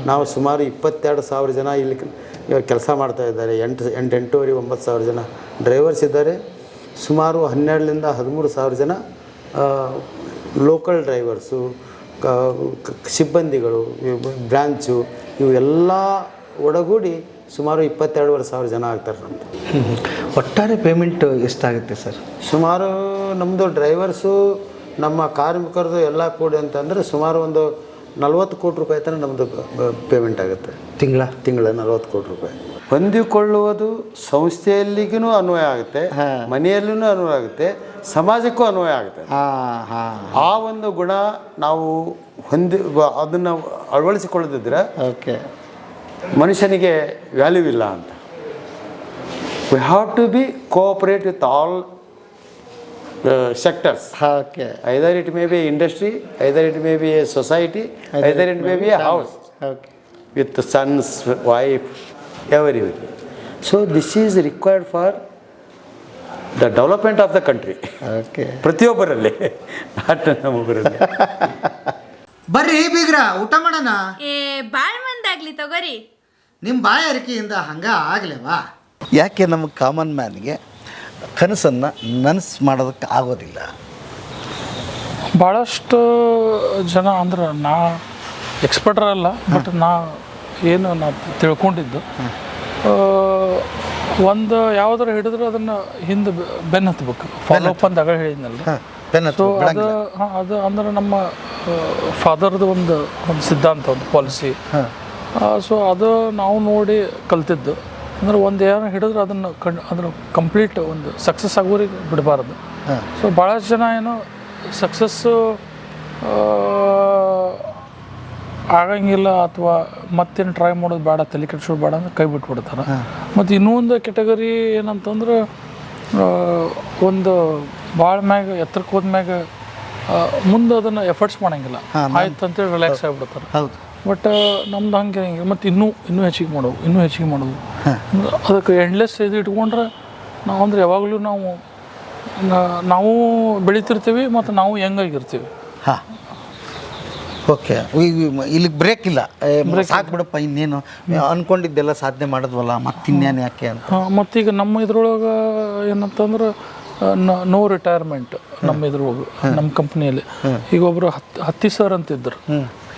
ನಾವು ಸುಮಾರು 22,000 ಜನ ಇಲ್ಲಿ ಕೆಲಸ ಮಾಡ್ತಾ ಇದ್ದಾರೆ. 8,500 9,000 ಜನ ಡ್ರೈವರ್ಸ್ ಇದ್ದಾರೆ. ಸುಮಾರು 12,000 ರಿಂದ 13,000 ಜನ ಲೋಕಲ್ ಡ್ರೈವರ್ಸು, ಸಿಬ್ಬಂದಿಗಳು, ಬ್ರ್ಯಾಂಚು, ಇವೆಲ್ಲ ಒಳಗೂಡಿ ಸುಮಾರು 22,500 ಜನ ಆಗ್ತಾರೆ ನಮ್ಮದು. ಒಟ್ಟಾರೆ ಪೇಮೆಂಟ್ ಎಷ್ಟಾಗುತ್ತೆ ಸರ್? ಸುಮಾರು ನಮ್ಮದು ಡ್ರೈವರ್ಸು ನಮ್ಮ ಕಾರ್ಮಿಕರದು ಎಲ್ಲ ಕೂಡಿ ಅಂತಂದರೆ ಸುಮಾರು ಒಂದು 40 ಕೋಟಿ ರೂಪಾಯಿ ತನಕ ನಮ್ಮದು ಪೇಮೆಂಟ್ ಆಗುತ್ತೆ. ತಿಂಗಳ 40 ಕೋಟಿ ರೂಪಾಯಿ. ಹೊಂದಿಕೊಳ್ಳುವುದು ಸಂಸ್ಥೆಯಲ್ಲಿಗೂ ಅನ್ವಯ ಆಗುತ್ತೆ, ಮನೆಯಲ್ಲೂ ಅನ್ವಯ ಆಗುತ್ತೆ, ಸಮಾಜಕ್ಕೂ ಅನ್ವಯ ಆಗುತ್ತೆ. ಆ ಒಂದು ಗುಣ ನಾವು ಅದನ್ನು ಅಳವಡಿಸಿಕೊಳ್ಳದಿದ್ದರೆ ಓಕೆ ಮನುಷ್ಯನಿಗೆ ವ್ಯಾಲ್ಯೂ ಇಲ್ಲ ಅಂತ. We have to be cooperate with all sectors. Okay. Either it may be industry, either it may be a society, either it may be a house. Okay. With the sons, wife, everybody. So this is required for the development of the country. Okay. ಪ್ರತಿಯೊಬ್ಬರಲ್ಲಿ, not ನಮ್ಮೊಬ್ಬರಲ್ಲಿ. ಬರ್ರಿ ಬೀಗ್ರ ಊಟ ಮಾಡೋಣ. ಬಾಳ್ ಮಂದಾಗ್ಲಿ ತಗೋರಿ. ನಿಮ್ಮ ಬಾಯಾರಿಕೆಯಿಂದ ಹಂಗ ಆಗ್ಲೇವಾ? ಯಾಕೆ ನಮ್ಮ ಕಾಮನ್ ಮ್ಯಾನ್ಗೆ ಕನಸನ್ನು ನನಸು ಮಾಡೋದಕ್ಕೆ ಆಗೋದಿಲ್ಲ? ಭಾಳಷ್ಟು ಜನ ಅಂದ್ರೆ ನಾ ಎಕ್ಸ್ಪರ್ಟರಲ್ಲ, ಬಟ್ ಏನು ನಾ ತಿಳ್ಕೊಂಡಿದ್ದು ಒಂದು ಯಾವುದಾರು ಹಿಡಿದ್ರೆ ಅದನ್ನು ಹಿಂದೆ ಬೆನ್ನು ಹತ್ಬೇಕು. ಫಾಲೋ ಅಪ್ ಅಂತ ಹೇಳಿದ್ನಲ್ಲ. ಸೊ ಅದು ಅಂದ್ರೆ ನಮ್ಮ ಫಾದರ್ದು ಒಂದು ಸಿದ್ಧಾಂತ, ಒಂದು ಪಾಲಿಸಿ. ಸೊ ಅದು ನಾವು ನೋಡಿ ಕಲ್ತಿದ್ದು. ಅಂದ್ರೆ ಒಂದು ಏನೋ ಹಿಡಿದ್ರೆ ಅದನ್ನು ಅದ್ರ ಕಂಪ್ಲೀಟ್ ಒಂದು ಸಕ್ಸಸ್ ಆಗೋರಿಗೆ ಬಿಡಬಾರ್ದು. ಸೊ ಭಾಳಷ್ಟು ಜನ ಏನು ಸಕ್ಸಸ್ಸು ಆಗಂಗಿಲ್ಲ ಅಥವಾ ಮತ್ತೇನು ಟ್ರೈ ಮಾಡೋದು ಬೇಡ, ತಲೆ ಕೆಡ್ಸೋದು ಬೇಡ ಅಂದ್ರೆ ಕೈ ಬಿಟ್ಬಿಡ್ತಾರೆ. ಮತ್ತು ಇನ್ನೂ ಒಂದು ಕೆಟಗರಿ ಏನಂತಂದ್ರೆ ಒಂದು ಭಾಳ ಮ್ಯಾಗ ಎತ್ತರಕ್ಕೆ ಹೋದ್ಮ್ಯಾಗ ಮುಂದೆ ಅದನ್ನು ಎಫರ್ಟ್ಸ್ ಮಾಡೋಂಗಿಲ್ಲ, ಆಯ್ತು ಅಂತೇಳಿ ರಿಲ್ಯಾಕ್ಸ್ ಆಗಿಬಿಡ್ತಾರೆ. ಹೌದು. ಬಟ್ ನಮ್ದು ಹಂಗೆ ಹಿಂಗೆ ಮತ್ತು ಇನ್ನೂ ಹೆಚ್ಚಿಗೆ ಮಾಡೋದು ಅದಕ್ಕೆ ಎಂಡ್ಲೆಸ್ ಇದು ಇಟ್ಕೊಂಡ್ರೆ ನಾವು ಅಂದ್ರೆ ಯಾವಾಗಲೂ ನಾವು ಬೆಳಿತಿರ್ತೀವಿ ಮತ್ತು ನಾವು ಹೆಂಗಾಗಿರ್ತೀವಿ. ಹಾಂ, ಓಕೆ. ಇಲ್ಲಿಗೆ ಬ್ರೇಕ್ ಇಲ್ಲ, ಸಾಕು ಬಿಡಪ್ಪ, ಇನ್ನೇನು ಅಂದ್ಕೊಂಡಿದ್ದೆಲ್ಲ ಸಾಧನೆ ಮಾಡಿದ್ವಲ್ಲ, ಮತ್ತು ಇನ್ನೇನು ಯಾಕೆ ಅಂತ. ಮತ್ತೀಗ ನಮ್ಮ ಇದ್ರೊಳಗೆ ಏನಂತಂದ್ರೆ ನೋ ರಿಟೈರ್ಮೆಂಟ್ ನಮ್ಮ ಇದ್ರೊಳಗೆ, ನಮ್ಮ ಕಂಪ್ನಿಯಲ್ಲಿ. ಈಗ ಒಬ್ಬರು ಹತ್ತಿ ಸರ್ ಅಂತಿದ್ರು,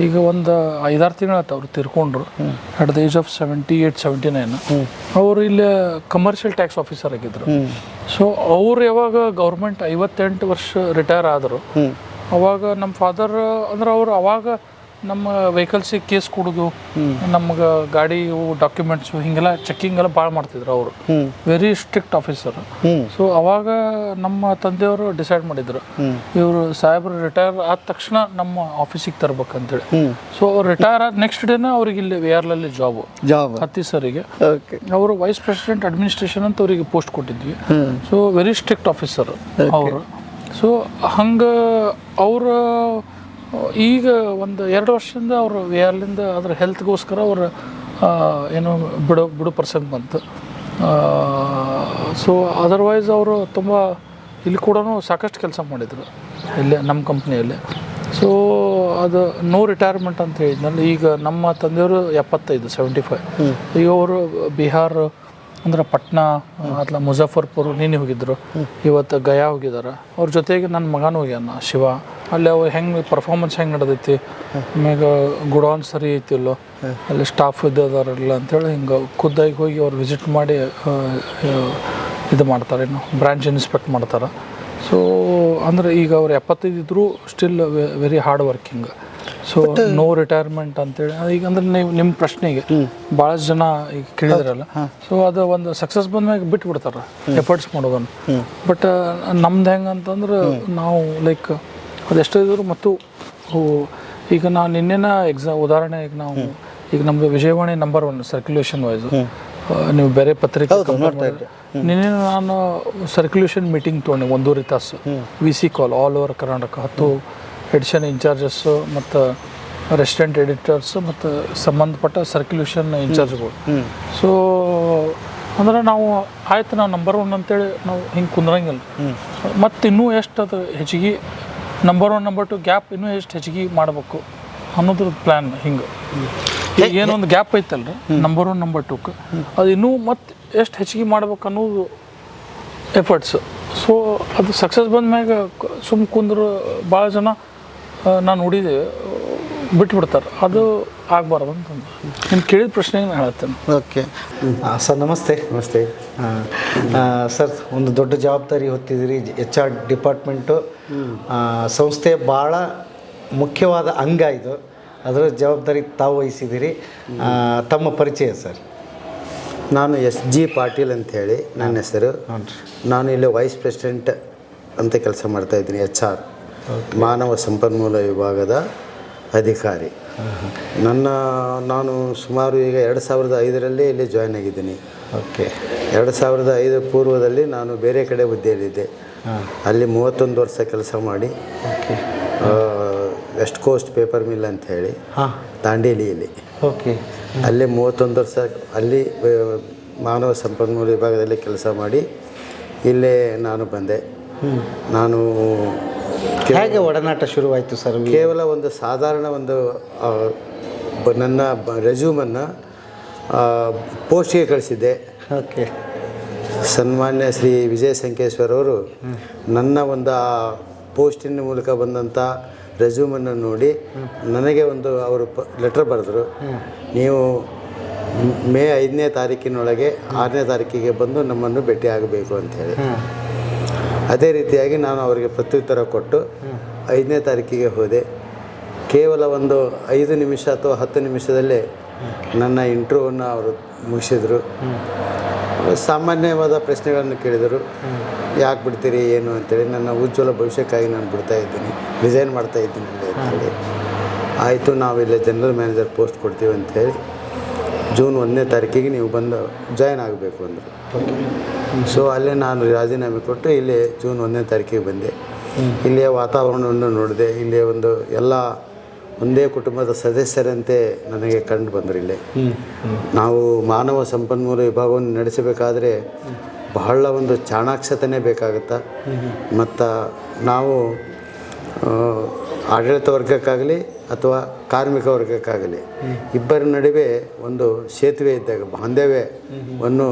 ಈಗ ಒಂದು 5-6 ತಿಂಗಳಾಯ್ತು ಅವ್ರು ತೀರ್ಕೊಂಡ್ರು. At the age of 78-79. ಅವರು ಇಲ್ಲಿ ಕಮರ್ಷಿಯಲ್ ಟ್ಯಾಕ್ಸ್ ಆಫೀಸರ್ ಆಗಿದ್ರು. ಸೊ ಅವ್ರು ಯಾವಾಗ ಗೌರ್ಮೆಂಟ್ 58 ವರ್ಷ ರಿಟೈರ್ ಆದರು, ಅವಾಗ ನಮ್ಮ ಫಾದರ್ ಅಂದ್ರೆ ಅವರು ಅವಾಗ ನಮ್ಮ ವೆಹಿಕಲ್ಸಿಗೆ ಕೇಸ್ ಕೊಡೋದು, ನಮ್ಗೆ ಗಾಡಿ ಡಾಕ್ಯುಮೆಂಟ್ಸು ಹಿಂಗೆಲ್ಲ ಚೆಕ್ಕಿಂಗ್ ಎಲ್ಲ ಭಾಳ ಮಾಡ್ತಿದ್ರು ಅವರು. Very strict officer. ಸೊ ಅವಾಗ ನಮ್ಮ ತಂದೆಯವರು ಡಿಸೈಡ್ ಮಾಡಿದ್ರು, ಇವರು ಸಾಹೇಬ್ರು ರಿಟೈರ್ ಆದ ತಕ್ಷಣ ನಮ್ಮ ಆಫೀಸಿಗೆ ತರ್ಬೇಕಂತೇಳಿ. ಸೊ ರಿಟೈರ್ ಆದ ನೆಕ್ಸ್ಟ್ ಡೇನ ಅವ್ರಿಗೆ ಇಲ್ಲಿ ವೇರ್ಲಲ್ಲಿ ಜಾಬ್ ಹತ್ತಿ ಸರಿಗೆ. ಅವರು ವೈಸ್ ಪ್ರೆಸಿಡೆಂಟ್ ಅಡ್ಮಿನಿಸ್ಟ್ರೇಷನ್ ಅಂತ ಅವರಿಗೆ ಪೋಸ್ಟ್ ಕೊಟ್ಟಿದ್ವಿ. ಸೊ ವೆರಿ ಸ್ಟ್ರಿಕ್ಟ್ ಆಫೀಸರ್ ಅವರು. ಸೊ ಹಂಗೆ ಅವರು ಈಗ ಒಂದು 2 ವರ್ಷದಿಂದ ಅವರು ವೇರ್ಲಿಂದ ಅದ್ರ ಹೆಲ್ತ್ಗೋಸ್ಕರ ಅವರು ಏನೋ ಬಿಡು ಪರ್ಸೆಂಟ್ ಬಂತು. ಸೊ ಅದರ್ವೈಸ್ ಅವರು ತುಂಬ ಇಲ್ಲಿ ಕೂಡ ಸಾಕಷ್ಟು ಕೆಲಸ ಮಾಡಿದರು ಇಲ್ಲೇ ನಮ್ಮ ಕಂಪ್ನಿಯಲ್ಲಿ. ಸೊ ಅದು ನೋ ರಿಟೈರ್ಮೆಂಟ್ ಅಂತ ಹೇಳಿದ್ನಲ್ಲ. ಈಗ ನಮ್ಮ ತಂದೆಯವರು 75 ಈಗ ಅವರು ಬಿಹಾರ ಅಂದ್ರೆ ಪಟ್ನಾ ಅಥವಾ ಮುಜಾಫರ್ಪುರ್ ನೀನು ಹೋಗಿದ್ರು, ಇವತ್ತು ಗಯಾ ಹೋಗಿದ್ದಾರೆ. ಅವ್ರ ಜೊತೆಗೆ ನನ್ನ ಮಗನೂ ಹೋಗ್ಯಾನ ಶಿವ. ಅಲ್ಲಿ ಅವ್ರು ಹೆಂಗೆ ಪರ್ಫಾರ್ಮೆನ್ಸ್ ಹೆಂಗೆ ನಡೆದೈತಿ, ಆಮ್ಯಾಗ ಗುಡೌನ್ ಸರಿ ಐತಿಲ್ಲೋ, ಅಲ್ಲಿ ಸ್ಟಾಫ್ ಇದ್ದಾರಲ್ಲ ಅಂಥೇಳಿ ಹಿಂಗೆ ಖುದ್ದಾಗಿ ಹೋಗಿ ಅವ್ರು ವಿಸಿಟ್ ಮಾಡಿ ಇದು ಮಾಡ್ತಾರೆ, ಇನ್ನು ಬ್ರಾಂಚ್ ಇನ್ಸ್ಪೆಕ್ಟ್ ಮಾಡ್ತಾರೆ. ಸೊ ಅಂದರೆ ಈಗ ಅವ್ರು 75 ಇದ್ದರೂ still very hard working. So no retirement ಅಂತೇಳಿ. ಈಗ ಅಂದ್ರೆ ನೀವು ನಿಮ್ಮ ಪ್ರಶ್ನೆಗೆ ಭಾಳಷ್ಟು ಜನ ಈಗ ಕೇಳಿದ್ರಲ್ಲ, ಸೊ ಅದು ಒಂದು ಸಕ್ಸಸ್ ಬಂದ್ಮ್ಯಾಗ ಬಿಟ್ಬಿಡ್ತಾರೆ ಎಫರ್ಟ್ಸ್ ಮಾಡೋದನ್ನು. ಬಟ್ ನಮ್ದು ಹೆಂಗೆ ಅಂತಂದ್ರೆ ನಾವು ಲೈಕ್ ಅದೆಷ್ಟೋ ಇದ್ರು. ಮತ್ತು ಈಗ ನಾವು ನಿನ್ನೆನ ಉದಾಹರಣೆ, ಈಗ ನಮ್ಮದು ವಿಜಯವಾಣಿ ನಂಬರ್ 1 ಸರ್ಕ್ಯುಲೇಷನ್ ವೈಸು. ನೀವು ಬೇರೆ ಪತ್ರಿಕೆ ನಿನ್ನೆ ನಾನು ಸರ್ಕ್ಯುಲೇಷನ್ ಮೀಟಿಂಗ್ ತೊಗೊಂಡೆ 1.5 ತಾಸು. VC ಕಾಲ್ ಆಲ್ ಓವರ್ ಕರ್ನಾಟಕ. 10 ಎಡಿಷನ್ ಇನ್ಚಾರ್ಜಸ್ಸು ಮತ್ತು ರೆಸಿಡೆಂಟ್ ಎಡಿಟರ್ಸು ಮತ್ತು ಸಂಬಂಧಪಟ್ಟ ಸರ್ಕ್ಯುಲೇಷನ್ ಇನ್ಚಾರ್ಜ್ಗಳು. ಸೊ ಅಂದ್ರೆ ನಾವು ಆಯ್ತು, ನಾವು ನಂಬರ್ 1 ಅಂತೇಳಿ ನಾವು ಹಿಂಗೆ ಕುಂದ್ರಂಗಿಲ್ಲ. ಮತ್ತು ಇನ್ನೂ ಎಷ್ಟು ಅದು ಹೆಚ್ಚಿಗೆ ನಂಬರ್ 1 ನಂಬರ್ 2 ಗ್ಯಾಪ್ ಇನ್ನೂ ಎಷ್ಟು ಹೆಚ್ಚಿಗೆ ಮಾಡಬೇಕು ಅನ್ನೋದ್ರ ಪ್ಲ್ಯಾನ್ ಹಿಂಗೆ. ಈಗ ಏನೊಂದು ಗ್ಯಾಪ್ ಐತಲ್ರಿ ನಂಬರ್ 1 ನಂಬರ್ 2ಕ್ಕೆ ಅದು ಇನ್ನೂ ಮತ್ತೆ ಎಷ್ಟು ಹೆಚ್ಚಿಗೆ ಮಾಡ್ಬೇಕು ಅನ್ನೋದು ಎಫರ್ಟ್ಸ್. ಸೊ ಅದು ಸಕ್ಸಸ್ ಬಂದ ಮ್ಯಾಗ ಸುಮ್ಮ ಕುಂದ್ರು ಭಾಳ ಜನ ನಾನು ನೋಡಿದೆ ಬಿಟ್ಬಿಡ್ತಾರೆ. ಅದು ಆಗಬಾರ್ದು ಅಂತಂದು ನಿಮ್ಗೆ ಕೇಳಿದ ಪ್ರಶ್ನೆಗೆ ನಾನು ಹೇಳ್ತೇನೆ. ಓಕೆ ಸರ್, ನಮಸ್ತೆ. ನಮಸ್ತೆ. ಸರ್, ಒಂದು ದೊಡ್ಡ ಜವಾಬ್ದಾರಿ ಹೊತ್ತಿದ್ದೀರಿ. HR ಡಿಪಾರ್ಟ್ಮೆಂಟು ಸಂಸ್ಥೆ ಭಾಳ ಮುಖ್ಯವಾದ ಅಂಗ ಇದು. ಅದರ ಜವಾಬ್ದಾರಿ ತಾವು ವಹಿಸಿದ್ದೀರಿ. ತಮ್ಮ ಪರಿಚಯ ಸರ್? ನಾನು SG ಪಾಟೀಲ್ ಅಂಥೇಳಿ ನನ್ನ ಹೆಸರು. ನಾನು ಇಲ್ಲಿ ವೈಸ್ ಪ್ರೆಸಿಡೆಂಟ್ ಅಂತ ಕೆಲಸ ಮಾಡ್ತಾಯಿದ್ದೀನಿ. HR ಮಾನವ ಸಂಪನ್ಮೂಲ ವಿಭಾಗದ ಅಧಿಕಾರಿ. ನಾನು ಸುಮಾರು ಈಗ 2005ರಲ್ಲಿ ಇಲ್ಲಿ ಜಾಯ್ನ್ ಆಗಿದ್ದೀನಿ. ಓಕೆ. 2005 ಪೂರ್ವದಲ್ಲಿ ನಾನು ಬೇರೆ ಕಡೆ ಹುದ್ದೆಯಲ್ಲಿದ್ದೆ. ಅಲ್ಲಿ 31 ವರ್ಷ ಕೆಲಸ ಮಾಡಿ ವೆಸ್ಟ್ ಕೋಸ್ಟ್ ಪೇಪರ್ ಮಿಲ್ ಅಂತ ಹೇಳಿ ದಾಂಡೇಲಿಯಲ್ಲಿ, ಓಕೆ, ಅಲ್ಲಿ 31 ವರ್ಷ ಅಲ್ಲಿ ಮಾನವ ಸಂಪನ್ಮೂಲ ವಿಭಾಗದಲ್ಲಿ ಕೆಲಸ ಮಾಡಿ ಇಲ್ಲೇ ನಾನು ಬಂದೆ. ನಾನು ಹೇಗೆ ಒಡನಾಟ ಶುರುವಾಯಿತು ಸರ್? ಕೇವಲ ಒಂದು ಸಾಧಾರಣ ಒಂದು ನನ್ನ ರೆಸ್ಯೂಮನ್ನು ಪೋಸ್ಟ್ಗೆ ಕಳಿಸಿದ್ದೆ. ಓಕೆ. ಸನ್ಮಾನ್ಯ ಶ್ರೀ ವಿಜಯ ಸಂಕೇಶ್ವರ್ ಅವರು ನನ್ನ ಒಂದು ಪೋಸ್ಟಿನ ಮೂಲಕ ಬಂದಂಥ ರೆಸ್ಯೂಮನ್ನು ನೋಡಿ ನನಗೆ ಒಂದು ಅವರು ಲೆಟರ್ ಬರೆದರು. ನೀವು ಮೇ 5ನೇ ತಾರೀಕಿನೊಳಗೆ 6ನೇ ತಾರೀಕಿಗೆ ಬಂದು ನಮ್ಮನ್ನು ಭೇಟಿಯಾಗಬೇಕು ಅಂಥೇಳಿ. ಅದೇ ರೀತಿಯಾಗಿ ನಾನು ಅವರಿಗೆ ಪ್ರತ್ಯುತ್ತರ ಕೊಟ್ಟು 5ನೇ ತಾರೀಕಿಗೆ ಹೋದೆ. ಕೇವಲ ಒಂದು 5 ನಿಮಿಷ ಅಥವಾ 10 ನಿಮಿಷದಲ್ಲೇ ನನ್ನ ಇಂಟರ್ವ್ಯೂವನ್ನು ಅವರು ಮುಗಿಸಿದರು. ಸಾಮಾನ್ಯವಾದ ಪ್ರಶ್ನೆಗಳನ್ನು ಕೇಳಿದರು. ಯಾಕೆ ಬಿಡ್ತೀರಿ ಏನು ಅಂತೇಳಿ. ನನ್ನ ಉಜ್ವಲ ಭವಿಷ್ಯಕ್ಕಾಗಿ ನಾನು ಬಿಡ್ತಾ ಇದ್ದೀನಿ, ರಿಸೈನ್ ಮಾಡ್ತಾ ಇದ್ದೀನಿ ಅಂತೇಳಿ. ಆಯಿತು, ನಾವಿಲ್ಲೇ ಜನರಲ್ ಮ್ಯಾನೇಜರ್ ಪೋಸ್ಟ್ ಕೊಡ್ತೀವಿ ಅಂಥೇಳಿ ಜೂನ್ 1ನೇ ತಾರೀಕಿಗೆ ನೀವು ಬಂದು ಜಾಯ್ನ್ ಆಗಬೇಕು ಅಂದರು. ಸೊ ಅಲ್ಲೇ ನಾನು ರಾಜೀನಾಮೆ ಕೊಟ್ಟು ಇಲ್ಲಿ ಜೂನ್ 1ನೇ ತಾರೀಕಿಗೆ ಬಂದೆ. ಇಲ್ಲಿಯ ವಾತಾವರಣವನ್ನು ನೋಡಿದೆ. ಇಲ್ಲಿಯ ಒಂದು ಎಲ್ಲ ಒಂದೇ ಕುಟುಂಬದ ಸದಸ್ಯರಂತೆ ನನಗೆ ಕಂಡು ಬಂದರು. ಇಲ್ಲೇ ನಾವು ಮಾನವ ಸಂಪನ್ಮೂಲ ವಿಭಾಗವನ್ನು ನಡೆಸಬೇಕಾದ್ರೆ ಬಹಳ ಒಂದು ಚಾಣಾಕ್ಷತನೇ ಬೇಕಾಗುತ್ತೆ. ಮತ್ತು ನಾವು ಆಡಳಿತ ವರ್ಗಕ್ಕಾಗಲಿ ಅಥವಾ ಕಾರ್ಮಿಕ ವರ್ಗಕ್ಕಾಗಲಿ ಇಬ್ಬರ ನಡುವೆ ಒಂದು ಸೇತುವೆ ಇದ್ದಾಗ ಬಾಂಧವ್ಯವನ್ನು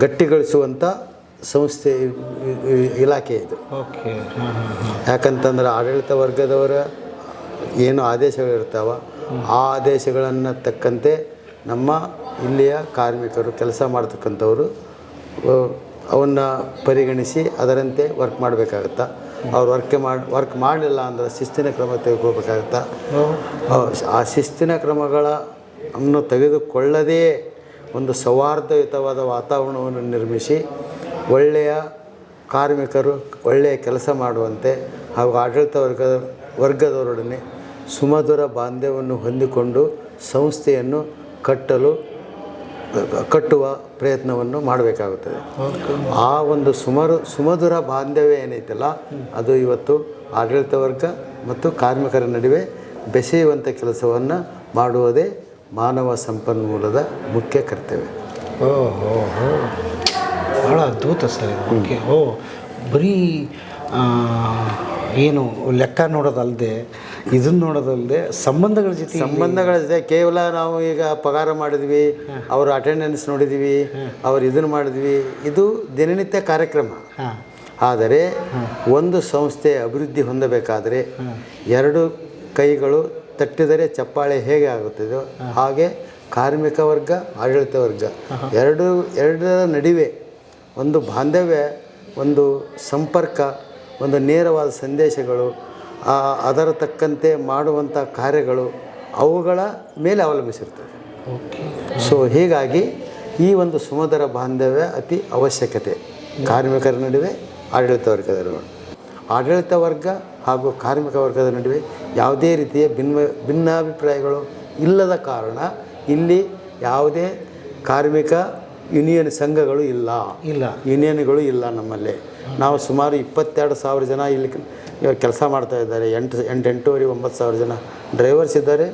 ಗಟ್ಟಿಗೊಳಿಸುವಂಥ ಸಂಸ್ಥೆ ಇಲಾಖೆ ಇದು. ಓಕೆ. ಯಾಕಂತಂದ್ರೆ ಆಡಳಿತ ವರ್ಗದವರ ಏನು ಆದೇಶಗಳಿರ್ತಾವ ಆ ಆದೇಶಗಳನ್ನು ತಕ್ಕಂತೆ ನಮ್ಮ ಇಲ್ಲಿಯ ಕಾರ್ಮಿಕರು ಕೆಲಸ ಮಾಡ್ತಕ್ಕಂಥವರು ಅವನ್ನು ಪರಿಗಣಿಸಿ ಅದರಂತೆ ವರ್ಕ್ ಮಾಡಬೇಕಾಗತ್ತಾ. ಅವ್ರು ವರ್ಕ್ ಮಾಡಲಿಲ್ಲ ಅಂದ್ರೆ ಶಿಸ್ತಿನ ಕ್ರಮ ತೆಗೆದುಕೋಬೇಕಾಗತ್ತಾ. ಆ ಶಿಸ್ತಿನ ಕ್ರಮಗಳನ್ನು ತೆಗೆದುಕೊಳ್ಳದೇ ಒಂದು ಸೌಹಾರ್ದಯುತವಾದ ವಾತಾವರಣವನ್ನು ನಿರ್ಮಿಸಿ ಒಳ್ಳೆಯ ಕಾರ್ಮಿಕರು ಒಳ್ಳೆಯ ಕೆಲಸ ಮಾಡುವಂತೆ ಹಾಗೂ ಆಡಳಿತ ವರ್ಗದವರೊಡನೆ ಸುಮಧುರ ಬಾಂಧವ್ಯವನ್ನು ಹೊಂದಿಕೊಂಡು ಸಂಸ್ಥೆಯನ್ನು ಕಟ್ಟುವ ಪ್ರಯತ್ನವನ್ನು ಮಾಡಬೇಕಾಗುತ್ತದೆ. ಆ ಒಂದು ಸುಮಧುರ ಬಾಂಧವ್ಯ ಏನೈತಲ್ಲ ಅದು ಇವತ್ತು ಆಡಳಿತ ವರ್ಗ ಮತ್ತು ಕಾರ್ಮಿಕರ ನಡುವೆ ಬೆಸೆಯುವಂಥ ಕೆಲಸವನ್ನು ಮಾಡುವುದೇ ಮಾನವ ಸಂಪನ್ಮೂಲದ ಮುಖ್ಯ ಕರ್ತವ್ಯ. ಓಹೋ, ಭಾಳ ಅದ್ಭುತ ಸರ್. ಓಕೆ. ಬರೀ ಏನು ಲೆಕ್ಕ ನೋಡೋದಲ್ಲದೆ ಇದನ್ನು ನೋಡೋದಲ್ಲದೆ ಸಂಬಂಧಗಳ ಜೊತೆ ಕೇವಲ ನಾವು ಈಗ ಪಗಾರ ಮಾಡಿದ್ವಿ, ಅವ್ರ ಅಟೆಂಡೆನ್ಸ್ ನೋಡಿದ್ವಿ, ಅವ್ರು ಇದನ್ನು ಮಾಡಿದ್ವಿ, ಇದು ದಿನನಿತ್ಯ ಕಾರ್ಯಕ್ರಮ. ಆದರೆ ಒಂದು ಸಂಸ್ಥೆ ಅಭಿವೃದ್ಧಿ ಹೊಂದಬೇಕಾದರೆ 2 ಕೈಗಳು ತಟ್ಟಿದರೆ ಚಪ್ಪಾಳೆ ಹೇಗೆ ಆಗುತ್ತದೋ ಹಾಗೆ ಕಾರ್ಮಿಕ ವರ್ಗ ಆಡಳಿತ ವರ್ಗ ಎರಡರ ನಡುವೆ ಒಂದು ಬಾಂಧವ್ಯ, ಒಂದು ಸಂಪರ್ಕ, ಒಂದು ನೇರವಾದ ಸಂದೇಶಗಳು, ಅದರ ತಕ್ಕಂತೆ ಮಾಡುವಂಥ ಕಾರ್ಯಗಳು ಅವುಗಳ ಮೇಲೆ ಅವಲಂಬಿಸಿರ್ತದೆ. ಸೊ ಹೀಗಾಗಿ ಈ ಒಂದು ಸುಮಧುರ ಬಾಂಧವ್ಯ ಅತಿ ಅವಶ್ಯಕತೆ ಕಾರ್ಮಿಕರ ನಡುವೆ ಆಡಳಿತ ವರ್ಗ ಹಾಗೂ ಕಾರ್ಮಿಕ ವರ್ಗದ ನಡುವೆ ಯಾವುದೇ ರೀತಿಯ ಭಿನ್ನಾಭಿಪ್ರಾಯಗಳು ಇಲ್ಲದ ಕಾರಣ ಇಲ್ಲಿ ಯಾವುದೇ ಕಾರ್ಮಿಕ ಯೂನಿಯನ್ ಸಂಘಗಳು ಇಲ್ಲ, ಯೂನಿಯನ್ಗಳು ಇಲ್ಲ ನಮ್ಮಲ್ಲಿ. ನಾವು ಸುಮಾರು 22,000 ಜನ ಇಲ್ಲಿ ಕೆಲಸ ಮಾಡ್ತಾ ಇದ್ದಾರೆ. 8,900 ಜನ ಡ್ರೈವರ್ಸ್ ಇದ್ದಾರೆ.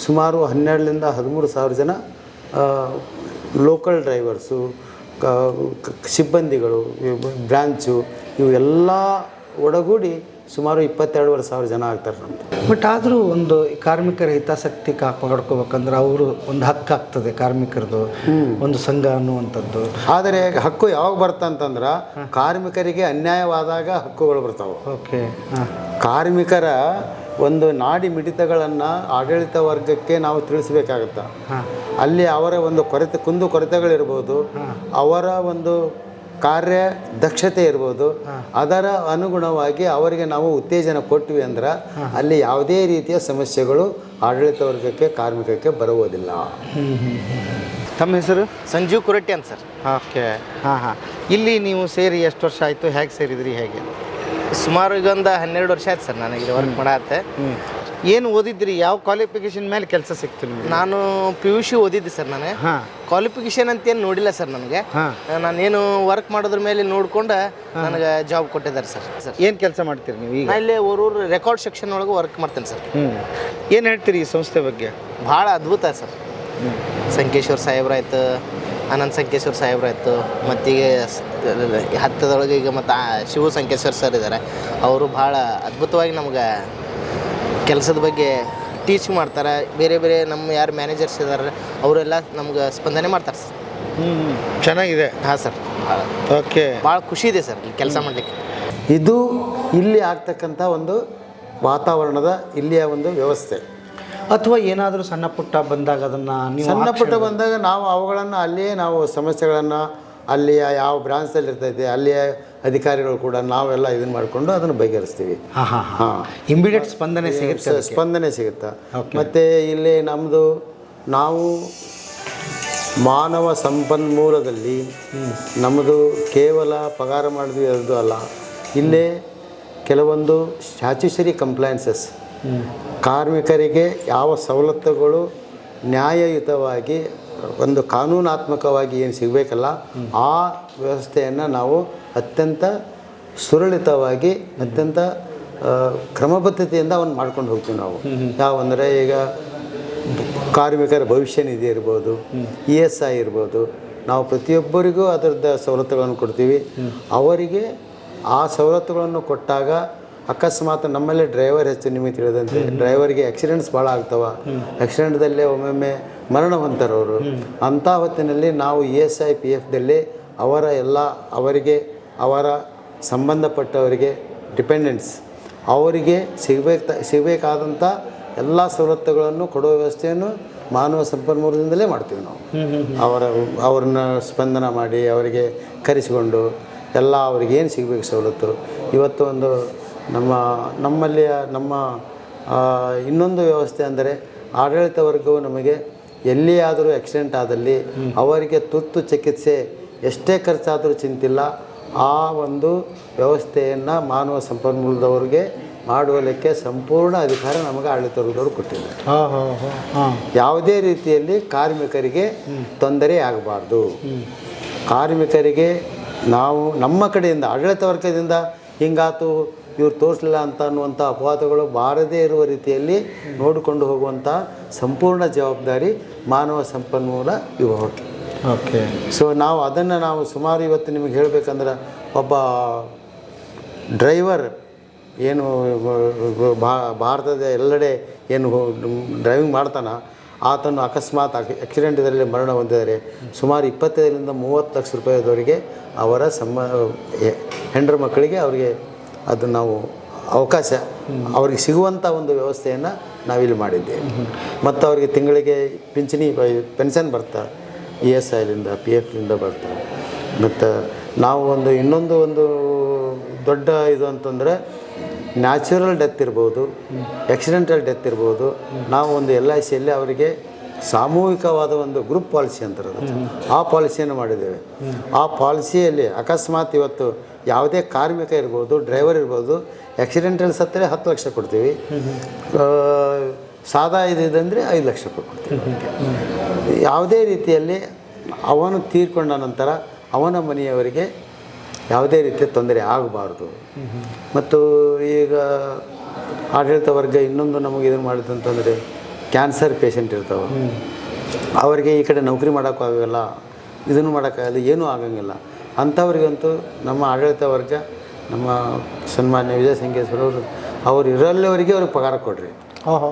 ಸುಮಾರು 12,000 to 13,000 ಜನ ಲೋಕಲ್ ಡ್ರೈವರ್ಸು, ಸಿಬ್ಬಂದಿಗಳು, ಬ್ರಾಂಚು, ಇವೆಲ್ಲ ಒಡಗೂಡಿ ಸುಮಾರು 22,500 ಜನ ಆಗ್ತಾರೆ ನಮ್ಮದು. ಬಟ್ ಆದರೂ ಒಂದು ಕಾರ್ಮಿಕರ ಹಿತಾಸಕ್ತಿ ಕಾಪಾಡ್ಕೋಬೇಕಂದ್ರೆ ಅವರು ಒಂದು ಹಕ್ಕು ಆಗ್ತದೆ ಕಾರ್ಮಿಕರದು ಒಂದು ಸಂಘ ಅನ್ನುವಂಥದ್ದು. ಆದರೆ ಹಕ್ಕು ಯಾವಾಗ ಬರ್ತಂತಂದ್ರೆ ಕಾರ್ಮಿಕರಿಗೆ ಅನ್ಯಾಯವಾದಾಗ ಹಕ್ಕುಗಳು ಬರ್ತಾವೆ. ಓಕೆ ಹಾಂ. ಕಾರ್ಮಿಕರ ಒಂದು ನಾಡಿ ಮಿಡಿತಗಳನ್ನು ಆಡಳಿತ ವರ್ಗಕ್ಕೆ ನಾವು ತಿಳಿಸ್ಬೇಕಾಗತ್ತೆ. ಅಲ್ಲಿ ಅವರ ಒಂದು ಕುಂದುಕೊರತೆಗಳಿರ್ಬೋದು, ಅವರ ಒಂದು ಕಾರ್ಯ ದಕ್ಷತೆ ಇರ್ಬೋದು, ಅದರ ಅನುಗುಣವಾಗಿ ಅವರಿಗೆ ನಾವು ಉತ್ತೇಜನ ಕೊಟ್ವಿ ಅಂದ್ರೆ ಅಲ್ಲಿ ಯಾವುದೇ ರೀತಿಯ ಸಮಸ್ಯೆಗಳು ಆಡಳಿತ ವರ್ಗಕ್ಕೆ ಕಾರ್ಮಿಕಕ್ಕೆ ಬರುವುದಿಲ್ಲ. ತಮ್ಮ ಹೆಸರು? ಸಂಜೀವ್ ಕುರಟ್ಟಿ ಅಂತ ಸರ್. ಓಕೆ ಹಾಂ ಹಾಂ. ಇಲ್ಲಿ ನೀವು ಸೇರಿ ಎಷ್ಟು ವರ್ಷ ಆಯಿತು? ಹೇಗೆ ಸೇರಿದ್ರಿ? ಹೇಗೆ? ಸುಮಾರು ಈಗ ಒಂದು 12 ವರ್ಷ ಆಯ್ತು ಸರ್ ನನಗೆ ವರ್ಕ್ ಮಾಡತ್ತೆ. ಏನು ಓದಿದ್ರಿ? ಯಾವ ಕ್ವಾಲಿಫಿಕೇಶನ್ ಮೇಲೆ ಕೆಲಸ ಸಿಕ್ತು ನಿಮಗೆ? ನಾನು PUC ಓದಿದ್ದೆ ಸರ್. ನಾನು ಕ್ವಾಲಿಫಿಕೇಶನ್ ಅಂತ ಏನು ನೋಡಿಲ್ಲ ಸರ್. ನನಗೆ ನಾನೇನು ವರ್ಕ್ ಮಾಡೋದ್ರ ಮೇಲೆ ನೋಡ್ಕೊಂಡು ನನಗೆ ಜಾಬ್ ಕೊಟ್ಟಿದ್ದಾರೆ ಸರ್. ಏನು ಕೆಲಸ ಮಾಡ್ತೀರಿ ನೀವು ಈಗ? ನಾ ಇಲ್ಲಿ ಊರೂರು ರೆಕಾರ್ಡ್ ಸೆಕ್ಷನ್ ಒಳಗೆ ವರ್ಕ್ ಮಾಡ್ತೇನೆ ಸರ್. ಏನು ಹೇಳ್ತೀರಿ ಈ ಸಂಸ್ಥೆ ಬಗ್ಗೆ? ಭಾಳ ಅದ್ಭುತ ಸರ್. ಸಂಕೇಶ್ವರ್ ಸಾಹೇಬ್ರಾಯ್ತು, ಅನಂತ್ ಸಂಕೇಶ್ವರ್ ಸಾಹೇಬ್ರಾಯ್ತು, ಮತ್ತೀಗ ಹತ್ತದೊಳಗೆ ಈಗ ಮತ್ತು ಶಿವ ಸಂಕೇಶ್ವರ್ ಸರ್ ಇದ್ದಾರೆ. ಅವರು ಭಾಳ ಅದ್ಭುತವಾಗಿ ನಮ್ಗೆ ಕೆಲಸದ ಬಗ್ಗೆ ಟೀಚ್ ಮಾಡ್ತಾರೆ. ಬೇರೆ ಬೇರೆ ನಮ್ಮ ಯಾರು ಮ್ಯಾನೇಜರ್ಸ್ ಇದ್ದಾರೆ ಅವರೆಲ್ಲ ನಮ್ಗೆ ಸ್ಪಂದನೆ ಮಾಡ್ತಾರೆ ಸರ್. ಚೆನ್ನಾಗಿದೆ. ಹಾಂ ಸರ್. ಓಕೆ. ಭಾಳ ಖುಷಿ ಇದೆ ಸರ್ ಇಲ್ಲಿ ಕೆಲಸ ಮಾಡಲಿಕ್ಕೆ. ಇದು ಇಲ್ಲಿ ಆಗ್ತಕ್ಕಂಥ ಒಂದು ವಾತಾವರಣದ ಇಲ್ಲಿಯ ಒಂದು ವ್ಯವಸ್ಥೆ. ಅಥವಾ ಏನಾದರೂ ಸಣ್ಣ ಪುಟ್ಟ ಬಂದಾಗ ಅದನ್ನು ನೀವು ಸಣ್ಣ ಪುಟ್ಟ ಬಂದಾಗ ನಾವು ಅವುಗಳನ್ನು ಅಲ್ಲಿಯೇ ನಾವು ಸಮಸ್ಯೆಗಳನ್ನು ಅಲ್ಲಿಯ ಯಾವ ಬ್ರಾಂಚ್ದಲ್ಲಿ ಇರ್ತೈತೆ ಅಲ್ಲಿಯ ಅಧಿಕಾರಿಗಳು ಕೂಡ ನಾವೆಲ್ಲ ಇದನ್ನು ಮಾಡಿಕೊಂಡು ಅದನ್ನು ಬಗೆಹರಿಸ್ತೀವಿ. ಹಾಂ. ಇಮಿಡಿಯೇಟ್ ಸ್ಪಂದನೆ ಸಿಗುತ್ತೆ. ಸ್ಪಂದನೆ ಸಿಗುತ್ತೆ. ಮತ್ತು ಇಲ್ಲಿ ನಮ್ಮದು ನಾವು ಮಾನವ ಸಂಪನ್ಮೂಲದಲ್ಲಿ ನಮ್ಮದು ಕೇವಲ ಪಗಾರ ಮಾಡಿದ್ವಿ ಅದು ಅಲ್ಲ. ಇಲ್ಲೇ ಕೆಲವೊಂದು ಸ್ಟ್ಯಾಚ್ಯುಟರಿ ಕಂಪ್ಲೈನ್ಸಸ್, ಕಾರ್ಮಿಕರಿಗೆ ಯಾವ ಸವಲತ್ತುಗಳು ನ್ಯಾಯಯುತವಾಗಿ ಒಂದು ಕಾನೂನಾತ್ಮಕವಾಗಿ ಏನು ಸಿಗಬೇಕಲ್ಲ ಆ ವ್ಯವಸ್ಥೆಯನ್ನು ನಾವು ಅತ್ಯಂತ ಸುರಳಿತವಾಗಿ ಅತ್ಯಂತ ಕ್ರಮಬದ್ಧತೆಯಿಂದ ಅವನ್ನ ಮಾಡ್ಕೊಂಡು ಹೋಗ್ತೀವಿ ನಾವು. ಯಾವಂದರೆ ಈಗ ಕಾರ್ಮಿಕರ ಭವಿಷ್ಯ ನಿಧಿ ಇರ್ಬೋದು, ESI ಇರ್ಬೋದು, ನಾವು ಪ್ರತಿಯೊಬ್ಬರಿಗೂ ಅದರದ್ದು ಸವಲತ್ತುಗಳನ್ನು ಕೊಡ್ತೀವಿ. ಅವರಿಗೆ ಆ ಸವಲತ್ತುಗಳನ್ನು ಕೊಟ್ಟಾಗ ಅಕಸ್ಮಾತ್ ನಮ್ಮಲ್ಲಿ ಡ್ರೈವರ್ ಹೆಚ್ಚು ನಿಮಗೆ ತಿಳಿದಂತೆ ಡ್ರೈವರ್ಗೆ ಆಕ್ಸಿಡೆಂಟ್ಸ್ ಭಾಳ ಆಗ್ತವೆ. ಆಕ್ಸಿಡೆಂಟ್ದಲ್ಲೇ ಒಮ್ಮೊಮ್ಮೆ ಮರಣ ಹೊಂತಾರೆ ಅವರು. ಅಂಥ ಹೊತ್ತಿನಲ್ಲಿ ನಾವು ESI PFದಲ್ಲಿ ಅವರಿಗೆ ಅವರ ಸಂಬಂಧಪಟ್ಟವರಿಗೆ ಡಿಪೆಂಡೆಂಟ್ಸ್ ಅವರಿಗೆ ಸಿಗಬೇಕಾದಂಥ ಎಲ್ಲ ಸವಲತ್ತುಗಳನ್ನು ಕೊಡುವ ವ್ಯವಸ್ಥೆಯನ್ನು ಮಾನವ ಸಂಪನ್ಮೂಲದಿಂದಲೇ ಮಾಡ್ತೀವಿ ನಾವು. ಅವ್ರನ್ನ ಸ್ಪಂದನ ಮಾಡಿ ಅವರಿಗೆ ಕರೆಸಿಕೊಂಡು ಎಲ್ಲ ಅವ್ರಿಗೇನು ಸಿಗಬೇಕು ಸವಲತ್ತು. ಇವತ್ತು ಒಂದು ನಮ್ಮಲ್ಲಿಯ ಇನ್ನೊಂದು ವ್ಯವಸ್ಥೆ ಅಂದರೆ ಆಡಳಿತ ವರ್ಗವು ನಮಗೆ ಎಲ್ಲಿಯಾದರೂ ಆಕ್ಸಿಡೆಂಟ್ ಆದಲ್ಲಿ ಅವರಿಗೆ ತುರ್ತು ಚಿಕಿತ್ಸೆ ಎಷ್ಟೇ ಖರ್ಚಾದರೂ ಚಿಂತಿಲ್ಲ. ಆ ಒಂದು ವ್ಯವಸ್ಥೆಯನ್ನು ಮಾನವ ಸಂಪನ್ಮೂಲದವರಿಗೆ ಮಾಡುವಲಿಕ್ಕೆ ಸಂಪೂರ್ಣ ಅಧಿಕಾರ ನಮಗೆ ಆಡಳಿತ ವರ್ಗದವರು ಕೊಟ್ಟಿದ್ದಾರೆ. ಯಾವುದೇ ರೀತಿಯಲ್ಲಿ ಕಾರ್ಮಿಕರಿಗೆ ತೊಂದರೆ ಆಗಬಾರ್ದು. ಕಾರ್ಮಿಕರಿಗೆ ನಾವು ನಮ್ಮ ಕಡೆಯಿಂದ ಆಡಳಿತ ವರ್ಗದಿಂದ ಹಿಂಗಾತು ಇವ್ರು ತೋರಿಸಲಿಲ್ಲ ಅಂತ ಅನ್ನುವಂಥ ಅಪವಾದಗಳು ಬಾರದೇ ಇರುವ ರೀತಿಯಲ್ಲಿ ನೋಡಿಕೊಂಡು ಹೋಗುವಂಥ ಸಂಪೂರ್ಣ ಜವಾಬ್ದಾರಿ ಮಾನವ ಸಂಪನ್ಮೂಲ ವಿಭಾಗಕ್ಕೆ. ಓಕೆ. ಸೊ ನಾವು ಸುಮಾರು ಇವತ್ತು ನಿಮಗೆ ಹೇಳಬೇಕಂದ್ರೆ ಒಬ್ಬ ಡ್ರೈವರ್ ಏನು ಭಾರತದ ಎಲ್ಲೆಡೆ ಏನು ಡ್ರೈವಿಂಗ್ ಮಾಡ್ತಾನೆ ಆತನು ಅಕಸ್ಮಾತ್ ಆಕ್ಸಿಡೆಂಟದಲ್ಲಿ ಮರಣ ಹೊಂದಿದರೆ ಸುಮಾರು 25 ರಿಂದ 30 ಲಕ್ಷ ರೂಪಾಯಿದವರೆಗೆ ಅವರ ಹೆಂಡ್ರ ಮಕ್ಕಳಿಗೆ ಅವರಿಗೆ ಅದು ನಾವು ಅವಕಾಶ ಅವ್ರಿಗೆ ಸಿಗುವಂಥ ಒಂದು ವ್ಯವಸ್ಥೆಯನ್ನು ನಾವಿಲ್ಲಿ ಮಾಡಿದ್ದೇವೆ. ಮತ್ತು ಅವರಿಗೆ ತಿಂಗಳಿಗೆ ಪೆನ್ಷನ್ ಬರ್ತಾ ESIಲಿಂದ PFಲಿಂದ ಬರ್ತಾರೆ. ಮತ್ತು ನಾವು ಇನ್ನೊಂದು ದೊಡ್ಡ ಇದು ಅಂತಂದರೆ ನ್ಯಾಚುರಲ್ ಡೆತ್ ಇರ್ಬೋದು, ಆಕ್ಸಿಡೆಂಟಲ್ ಡೆತ್ ಇರ್ಬೋದು. ನಾವು ಒಂದು LICಯಲ್ಲಿ ಅವರಿಗೆ ಸಾಮೂಹಿಕವಾದ ಒಂದು ಗ್ರೂಪ್ ಪಾಲಿಸಿ ಅಂತಾರೆ, ಆ ಪಾಲಿಸಿಯನ್ನು ಮಾಡಿದ್ದೇವೆ. ಆ ಪಾಲಿಸಿಯಲ್ಲಿ ಅಕಸ್ಮಾತ್ ಇವತ್ತು ಯಾವುದೇ ಕಾರ್ಮಿಕ ಇರ್ಬೋದು, ಡ್ರೈವರ್ ಇರ್ಬೋದು, ಆಕ್ಸಿಡೆಂಟಲ್ಲಿ ಸತ್ತರೆ 10 ಲಕ್ಷ ಕೊಡ್ತೀವಿ. ಸಾದಾ ಇದಂದರೆ 5 ಲಕ್ಷ ರೂಪಾಯಿ ಕೊಡ್ತೀವಿ. ಯಾವುದೇ ರೀತಿಯಲ್ಲಿ ಅವನು ತೀರ್ಕೊಂಡ ನಂತರ ಅವನ ಮನೆಯವರಿಗೆ ಯಾವುದೇ ರೀತಿಯ ತೊಂದರೆ ಆಗಬಾರ್ದು. ಮತ್ತು ಈಗ ಆಡಳಿತ ವರ್ಗ ಇನ್ನೊಂದು ನಮಗೆ ಇದನ್ನು ಮಾಡಿದಂತಂದರೆ ಕ್ಯಾನ್ಸರ್ ಪೇಷಂಟ್ ಇರ್ತಾವೆ, ಅವರಿಗೆ ಈ ಕಡೆ ನೌಕರಿ ಮಾಡೋಕ್ಕಾಗಲ್ಲ, ಇದನ್ನು ಮಾಡೋಕ್ಕಾಗಲ್ಲ, ಏನೂ ಆಗಂಗಿಲ್ಲ. ಅಂಥವ್ರಿಗಂತೂ ನಮ್ಮ ಆಡಳಿತ ವರ್ಗ ನಮ್ಮ ಸನ್ಮಾನ್ಯ ವಿಜಯ ಸಂಕೇಶ್ವರವರು ಅವ್ರು ಇರಲ್ಲಿವರೆಗೆ ಅವ್ರಿಗೆ ಪಗಾರ ಕೊಡ್ರಿ. ಓಹೋ.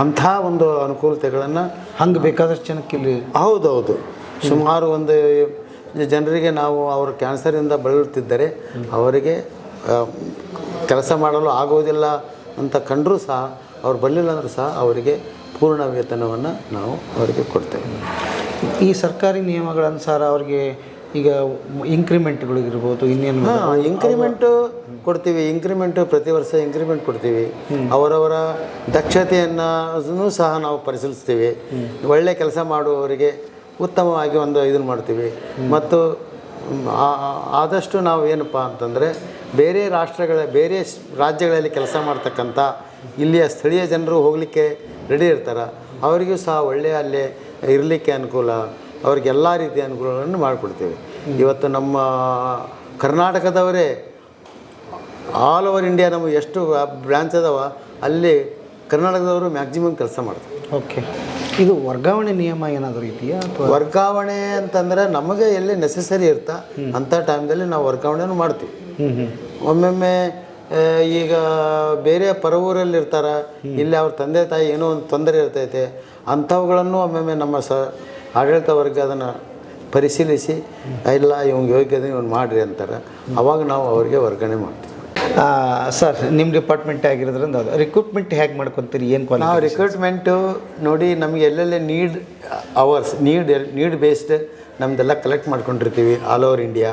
ಅಂಥ ಒಂದು ಅನುಕೂಲತೆಗಳನ್ನು ಹಂಗೆ ಬೇಕಾದಷ್ಟು ಜನಕ್ಕೆ ಇಲ್ಲಿ. ಹೌದೌದು, ಸುಮಾರು ಒಂದು ಜನರಿಗೆ ನಾವು ಅವರು ಕ್ಯಾನ್ಸರಿಂದ ಬಳಲುತ್ತಿದ್ದರೆ ಅವರಿಗೆ ಕೆಲಸ ಮಾಡಲು ಆಗೋದಿಲ್ಲ ಅಂತ ಕಂಡರೂ ಸಹ ಅವ್ರು ಬರಲಿಲ್ಲ ಅಂದರೂ ಸಹ ಅವರಿಗೆ ಪೂರ್ಣ ವೇತನವನ್ನು ನಾವು ಅವರಿಗೆ ಕೊಡ್ತೇವೆ. ಈ ಸರ್ಕಾರಿ ನಿಯಮಗಳ ಅನುಸಾರ ಅವ್ರಿಗೆ ಈಗ ಇಂಕ್ರಿಮೆಂಟ್ಗಳಿಗಿರ್ಬೋದು ಇನ್ನೇನು? ಹಾಂ, ಇಂಕ್ರಿಮೆಂಟು ಕೊಡ್ತೀವಿ. ಇಂಕ್ರಿಮೆಂಟು ಪ್ರತಿ ವರ್ಷ ಇಂಕ್ರಿಮೆಂಟ್ ಕೊಡ್ತೀವಿ. ಅವರವರ ದಕ್ಷತೆಯನ್ನು ಸಹ ನಾವು ಪರಿಶೀಲಿಸ್ತೀವಿ. ಒಳ್ಳೆಯ ಕೆಲಸ ಮಾಡುವವರಿಗೆ ಉತ್ತಮವಾಗಿ ಒಂದು ಇದನ್ನು ಮಾಡ್ತೀವಿ. ಮತ್ತು ಆದಷ್ಟು ನಾವು ಏನಪ್ಪ ಅಂತಂದರೆ ಬೇರೆ ರಾಜ್ಯಗಳಲ್ಲಿ ಕೆಲಸ ಮಾಡ್ತಕ್ಕಂಥ ಇಲ್ಲಿಯ ಸ್ಥಳೀಯ ಜನರು ಹೋಗಲಿಕ್ಕೆ ರೆಡಿ ಇರ್ತಾರೆ. ಅವರಿಗೂ ಸಹ ಒಳ್ಳೆಯ ಅಲ್ಲೇ ಇರಲಿಕ್ಕೆ ಅನುಕೂಲ, ಅವ್ರಿಗೆಲ್ಲ ರೀತಿಯ ಅನುಕೂಲಗಳನ್ನು ಮಾಡಿಕೊಡ್ತೀವಿ. ಇವತ್ತು ನಮ್ಮ ಕರ್ನಾಟಕದವರೇ ಆಲ್ ಓವರ್ ಇಂಡಿಯಾ ನಮಗೆ ಎಷ್ಟು ಬ್ರ್ಯಾಂಚ್ ಅದಾವ ಅಲ್ಲಿ ಕರ್ನಾಟಕದವರು ಮ್ಯಾಕ್ಸಿಮಮ್ ಕೆಲಸ ಮಾಡ್ತಾರೆ. ಓಕೆ. ಇದು ವರ್ಗಾವಣೆ ನಿಯಮ ಏನಾದರೂ ಇದೆಯಾ ಅಥವಾ? ವರ್ಗಾವಣೆ ಅಂತಂದರೆ ನಮಗೆ ಎಲ್ಲಿ ನೆಸೆಸರಿ ಇರ್ತಾ ಅಂಥ ಟೈಮ್ದಲ್ಲಿ ನಾವು ವರ್ಗಾವಣೆನೂ ಮಾಡ್ತೀವಿ. ಒಮ್ಮೊಮ್ಮೆ ಈಗ ಬೇರೆ ಪರವೂರಲ್ಲಿ ಇರ್ತಾರೆ, ಇಲ್ಲಿ ಅವ್ರ ತಂದೆ ತಾಯಿ ಏನೋ ಒಂದು ತೊಂದರೆ ಇರ್ತೈತೆ, ಅಂಥವುಗಳನ್ನು ಒಮ್ಮೊಮ್ಮೆ ನಮ್ಮ ಆಡಳಿತ ವರ್ಗ ಅದನ್ನು ಪರಿಶೀಲಿಸಿ ಇಲ್ಲ ಇವಂಗೆ ಯೋಗ್ಯತೆ ಇವ್ನು ಮಾಡಿರಿ ಅಂತಾರೆ. ಅವಾಗ ನಾವು ಅವರಿಗೆ ವರ್ಗಾವಣೆ ಮಾಡ್ತೀವಿ. ಸರ್, ನಿಮ್ಮ ಡಿಪಾರ್ಟ್ಮೆಂಟ್ ಆಗಿರೋದ್ರಿಂದ ಅದು ರಿಕ್ರೂಟ್ಮೆಂಟ್ ಹೇಗೆ ಮಾಡ್ಕೊತೀರಿ? ಏನು ಕ್ವಾಲಿಟಿ? ನಾವು ರಿಕ್ರೂಟ್ಮೆಂಟು ನೋಡಿ, ನಮಗೆ ಎಲ್ಲೆಲ್ಲಿ ನೀಡ್ ಬೇಸ್ಡ್ ನಮ್ಮದೆಲ್ಲ ಕಲೆಕ್ಟ್ ಮಾಡ್ಕೊಂಡಿರ್ತೀವಿ ಆಲ್ ಓವರ್ ಇಂಡಿಯಾ.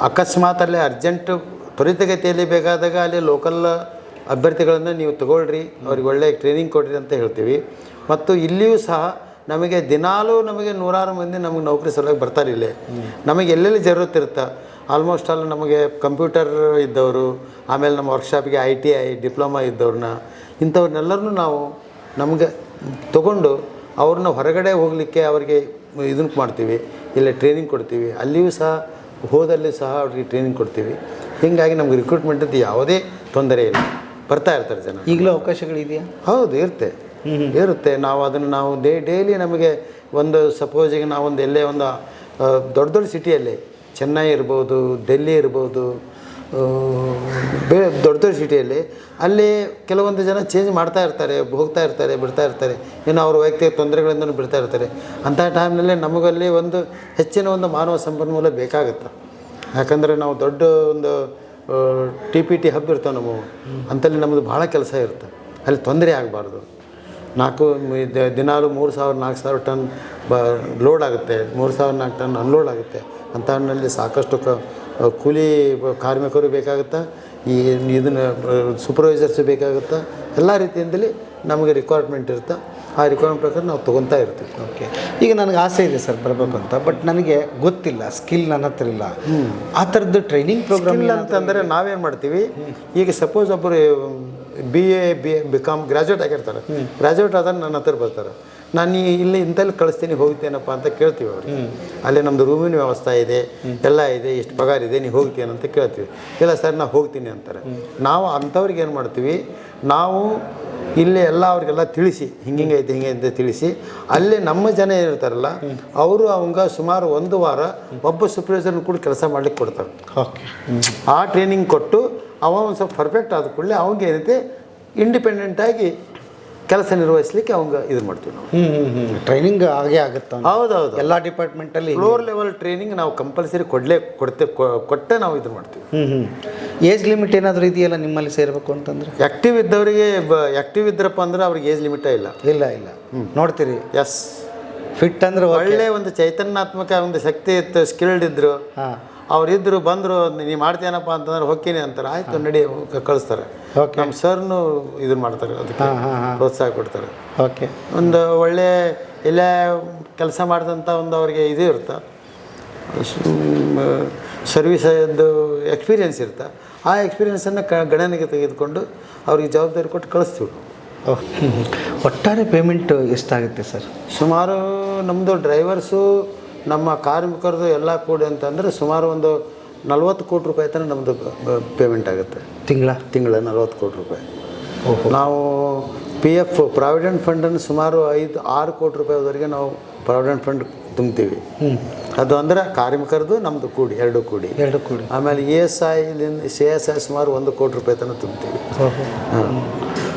ಅಕಸ್ಮಾತ್ ಅಲ್ಲೇ ಅರ್ಜೆಂಟು ತ್ವರಿತಗತಿಯಲ್ಲಿ ಬೇಕಾದಾಗ ಅಲ್ಲಿ ಲೋಕಲ್ ಅಭ್ಯರ್ಥಿಗಳನ್ನು ನೀವು ತಗೊಳ್ರಿ, ಅವ್ರಿಗೆ ಒಳ್ಳೆಯ ಟ್ರೈನಿಂಗ್ ಕೊಡ್ರಿ ಅಂತ ಹೇಳ್ತೀವಿ. ಮತ್ತು ಇಲ್ಲಿಯೂ ಸಹ ನಮಗೆ ದಿನಾಲೂ ನಮಗೆ ನೂರಾರು ಮಂದಿ ನಮಗೆ ನೌಕರಿ ಸಲುವಾಗಿ ಬರ್ತಾರೆ. ಇಲ್ಲೇ ನಮಗೆ ಎಲ್ಲೆಲ್ಲಿ ಜರುರತ್ತಿರುತ್ತೆ ಆಲ್ಮೋಸ್ಟ್ ಆಲ್ ನಮಗೆ ಕಂಪ್ಯೂಟರ್ ಇದ್ದವರು, ಆಮೇಲೆ ನಮ್ಮ ವರ್ಕ್ಶಾಪಿಗೆ ITI ಡಿಪ್ಲೊಮಾ ಇದ್ದವ್ರನ್ನ, ಇಂಥವ್ರನ್ನೆಲ್ಲರನ್ನೂ ನಾವು ನಮಗೆ ತಗೊಂಡು ಅವ್ರನ್ನ ಹೊರಗಡೆ ಹೋಗಲಿಕ್ಕೆ ಅವರಿಗೆ ಇದನ್ನು ಮಾಡ್ತೀವಿ. ಇಲ್ಲೇ ಟ್ರೈನಿಂಗ್ ಕೊಡ್ತೀವಿ. ಅಲ್ಲಿಯೂ ಸಹ ಹೋದಲ್ಲಿ ಸಹ ಅವ್ರಿಗೆ ಟ್ರೈನಿಂಗ್ ಕೊಡ್ತೀವಿ. ಹೀಗಾಗಿ ನಮ್ಗೆ ರಿಕ್ರೂಟ್ಮೆಂಟದ್ದು ಯಾವುದೇ ತೊಂದರೆ ಇಲ್ಲ, ಬರ್ತಾ ಇರ್ತಾರೆ ಜನ. ಈಗಲೂ ಅವಕಾಶಗಳಿದೆಯಾ? ಹೌದು, ಇರುತ್ತೆ. ನಾವು ಅದನ್ನು ಡೈಲಿ ನಮಗೆ ಒಂದು ಸಪೋಸಿಗೆ ನಾವೊಂದು ಎಲ್ಲೇ ಒಂದು ದೊಡ್ಡ ಸಿಟಿಯಲ್ಲಿ ಚೆನ್ನೈ ಇರ್ಬೋದು, ಡೆಲ್ಲಿ ಇರ್ಬೋದು, ದೊಡ್ಡ ಸಿಟಿಯಲ್ಲಿ ಅಲ್ಲಿ ಕೆಲವೊಂದು ಜನ ಚೇಂಜ್ ಮಾಡ್ತಾ ಇರ್ತಾರೆ, ಹೋಗ್ತಾ ಇರ್ತಾರೆ, ಬಿಡ್ತಾ ಇರ್ತಾರೆ, ಏನೋ ಅವ್ರ ವೈಯಕ್ತಿಕ ತೊಂದರೆಗಳಿಂದ ಬಿಡ್ತಾ ಇರ್ತಾರೆ. ಅಂಥ ಟೈಮ್ನಲ್ಲಿ ನಮಗಲ್ಲಿ ಒಂದು ಹೆಚ್ಚಿನ ಒಂದು ಮಾನವ ಸಂಪನ್ಮೂಲ ಬೇಕಾಗುತ್ತೆ. ಯಾಕಂದರೆ ನಾವು ದೊಡ್ಡ ಒಂದು TPT ಹಬ್ ಇರ್ತಾವೆ ನಮ್ಮವು, ಅಂತಲ್ಲಿ ನಮ್ಮದು ಭಾಳ ಕೆಲಸ ಇರುತ್ತೆ. ಅಲ್ಲಿ ತೊಂದರೆ ಆಗಬಾರ್ದು. ದಿನಾಲು 3,000-4,000 ಟನ್ ಲೋಡ್ ಆಗುತ್ತೆ, 3,000-4,000 ಟನ್ ಅನ್ಲೋಡ್ ಆಗುತ್ತೆ. ಅಂಥಲ್ಲಿ ಸಾಕಷ್ಟು ಕೂಲಿ ಕಾರ್ಮಿಕರು ಬೇಕಾಗುತ್ತಾ, ಇದನ್ನು ಸೂಪರ್ವೈಸರ್ಸು ಬೇಕಾಗುತ್ತಾ, ಎಲ್ಲ ರೀತಿಯಿಂದಲೇ ನಮಗೆ ರಿಕ್ವೈರ್ಮೆಂಟ್ ಇರುತ್ತೆ. ಆ ರಿಕ್ವೈರ್ಮೆಂಟ್ ಪ್ರಕಾರ ನಾವು ತೊಗೊತಾ ಇರ್ತೀವಿ. ಓಕೆ. ಈಗ ನನಗೆ ಆಸೆ ಇದೆ ಸರ್ ಬರಬೇಕು ಅಂತ, ಬಟ್ ನನಗೆ ಗೊತ್ತಿಲ್ಲ, ಸ್ಕಿಲ್ ನನ್ನ ಹತ್ರ ಇಲ್ಲ. ಆ ಥರದ್ದು ಟ್ರೈನಿಂಗ್ ಪ್ರೋಗ್ರಾಮ್ ಇಲ್ಲ ಅಂತಂದರೆ ನಾವೇನು ಮಾಡ್ತೀವಿ, ಈಗ ಸಪೋಸ್ ಒಬ್ಬರು BA BCom ಗ್ರ್ಯಾಜುಯೇಟ್ ಆಗಿರ್ತಾರೆ, ಗ್ರ್ಯಾಜುಯೇಟ್ ಆದ್ರೆ ನನ್ನ ಹತ್ರ ಬರ್ತಾರೆ. ನಾನು ಇಲ್ಲಿ ಇಂಥಲ್ಲಿ ಕಳಿಸ್ತೀನಿ, ಹೋಗ್ತೇನಪ್ಪ ಅಂತ ಕೇಳ್ತೀವಿ ಅವ್ರಿಗೆ. ಅಲ್ಲಿ ನಮ್ಮದು ರೂಮಿನ ವ್ಯವಸ್ಥೆ ಇದೆ, ಎಲ್ಲ ಇದೆ, ಎಷ್ಟು ಪಗಾರ ಇದೆ, ನೀವು ಹೋಗ್ತೇನೆ ಅಂತ ಕೇಳ್ತೀವಿ. ಇಲ್ಲ ಸರ್ ನಾವು ಹೋಗ್ತೀನಿ ಅಂತಾರೆ. ನಾವು ಅಂಥವ್ರಿಗೆ ಏನು ಮಾಡ್ತೀವಿ, ನಾವು ಇಲ್ಲಿ ಎಲ್ಲ ಅವ್ರಿಗೆಲ್ಲ ತಿಳಿಸಿ ಹಿಂಗೆ ಐತೆ ಹಿಂಗೆ ಅಂತ ತಿಳಿಸಿ, ಅಲ್ಲಿ ನಮ್ಮ ಜನ ಏನಿರ್ತಾರಲ್ಲ ಅವರು ಅವಂಗೆ ಸುಮಾರು 1 ವಾರ ಒಬ್ಬ ಸೂಪರ್ವೈಸರ್ನ ಕೂಡ ಕೆಲಸ ಮಾಡ್ಲಿಕ್ಕೆ ಕೊಡ್ತಾರೆ. ಓಕೆ. ಆ ಟ್ರೈನಿಂಗ್ ಕೊಟ್ಟು ಅವ ಒಂದು ಸ್ವಲ್ಪ ಪರ್ಫೆಕ್ಟ್ ಆದ ಕೂಡಲೇ ಅವಂಗೆ ಏನೈತೆ ಇಂಡಿಪೆಂಡೆಂಟಾಗಿ ಕೆಲಸ ನಿರ್ವಹಿಸ್ಲಿಕ್ಕೆ ಅವಂಗೆ ಇದು ಮಾಡ್ತೀವಿ ನಾವು. ಟ್ರೈನಿಂಗ್ ಆಗೇ ಆಗುತ್ತೆ. ಹೌದೌದು, ಎಲ್ಲ ಡಿಪಾರ್ಟ್ಮೆಂಟಲ್ಲಿ ಫ್ಲೋರ್ ಲೆವೆಲ್ ಟ್ರೈನಿಂಗ್ ನಾವು ಕಂಪಲ್ಸರಿ ಕೊಟ್ಟೆ ನಾವು ಇದು ಮಾಡ್ತೀವಿ. ಏಜ್ ಲಿಮಿಟ್ ಏನಾದರೂ ಇದೆಯಲ್ಲ ನಿಮ್ಮಲ್ಲಿ ಸೇರಬೇಕು ಅಂತಂದರೆ? ಆ್ಯಕ್ಟಿವ್ ಇದ್ದವರಿಗೆ ಆ್ಯಕ್ಟಿವ್ ಇದ್ರಪ್ಪ ಅಂದ್ರೆ ಅವ್ರಿಗೆ ಏಜ್ ಲಿಮಿಟೇ ಇಲ್ಲ. ಇಲ್ಲ ನೋಡ್ತೀರಿ. ಎಸ್, ಫಿಟ್ ಅಂದರೆ ಒಳ್ಳೆ ಒಂದು ಚೈತನ್ಯಾತ್ಮಕ ಒಂದು ಶಕ್ತಿ ಇತ್ತು, ಸ್ಕಿಲ್ಡ್ ಇದ್ದರು, ಅವರಿದ್ದರು, ಬಂದರು, ನೀವು ಮಾಡ್ತೇನಪ್ಪ ಅಂತಂದ್ರೆ ಹೋಗ್ತೀನಿ ಅಂತಾರೆ. ಆಯಿತು ನಡಿ ಕಳಿಸ್ತಾರೆ. ನಮ್ಮ ಸರ್ನು ಇದನ್ನು ಮಾಡ್ತಾರೆ, ಅದಕ್ಕೆ ಪ್ರೋತ್ಸಾಹ ಕೊಡ್ತಾರೆ. ಓಕೆ. ಒಂದು ಒಳ್ಳೆ ಎಲ್ಲೇ ಕೆಲಸ ಮಾಡಿದಂಥ ಒಂದು ಅವ್ರಿಗೆ ಇದು ಇರುತ್ತೆ, ಸರ್ವಿಸದ್ದು ಎಕ್ಸ್ಪೀರಿಯೆನ್ಸ್ ಇರುತ್ತೆ. ಆ ಎಕ್ಸ್ಪೀರಿಯೆನ್ಸನ್ನು ಗಣನೆಗೆ ತೆಗೆದುಕೊಂಡು ಅವ್ರಿಗೆ ಜವಾಬ್ದಾರಿ ಕೊಟ್ಟು ಕಳಿಸ್ತೀವಿ. ಒಟ್ಟಾರೆ ಪೇಮೆಂಟ್ ಎಷ್ಟಾಗುತ್ತೆ ಸರ್? ಸುಮಾರು ನಮ್ಮದು ಡ್ರೈವರ್ಸು ನಮ್ಮ ಕಾರ್ಮಿಕರದು ಎಲ್ಲ ಕೂಡಿ ಅಂತಂದರೆ ಸುಮಾರು ಒಂದು 40 ಕೋಟಿ ರೂಪಾಯಿ ತನಕ ನಮ್ಮದು ಪೇಮೆಂಟ್ ಆಗುತ್ತೆ. ತಿಂಗಳ 40 ಕೋಟಿ ರೂಪಾಯಿ. ನಾವು PF ಪ್ರಾವಿಡೆಂಟ್ ಫಂಡನ್ನು ಸುಮಾರು 5-6 ಕೋಟಿ ರೂಪಾಯಿವರೆಗೆ ನಾವು ಪ್ರಾವಿಡೆಂಟ್ ಫಂಡ್ ತುಂಬ್ತೀವಿ. ಅದು ಅಂದ್ರೆ ಕಾರ್ಮಿಕರದು ನಮ್ಮದು ಕೂಡಿ ಎರಡು ಕೂಡಿ. ಆಮೇಲೆ ESI ಸುಮಾರು 1 ಕೋಟಿ ರೂಪಾಯಿ ತನಕ ತುಂಬ್ತೀವಿ.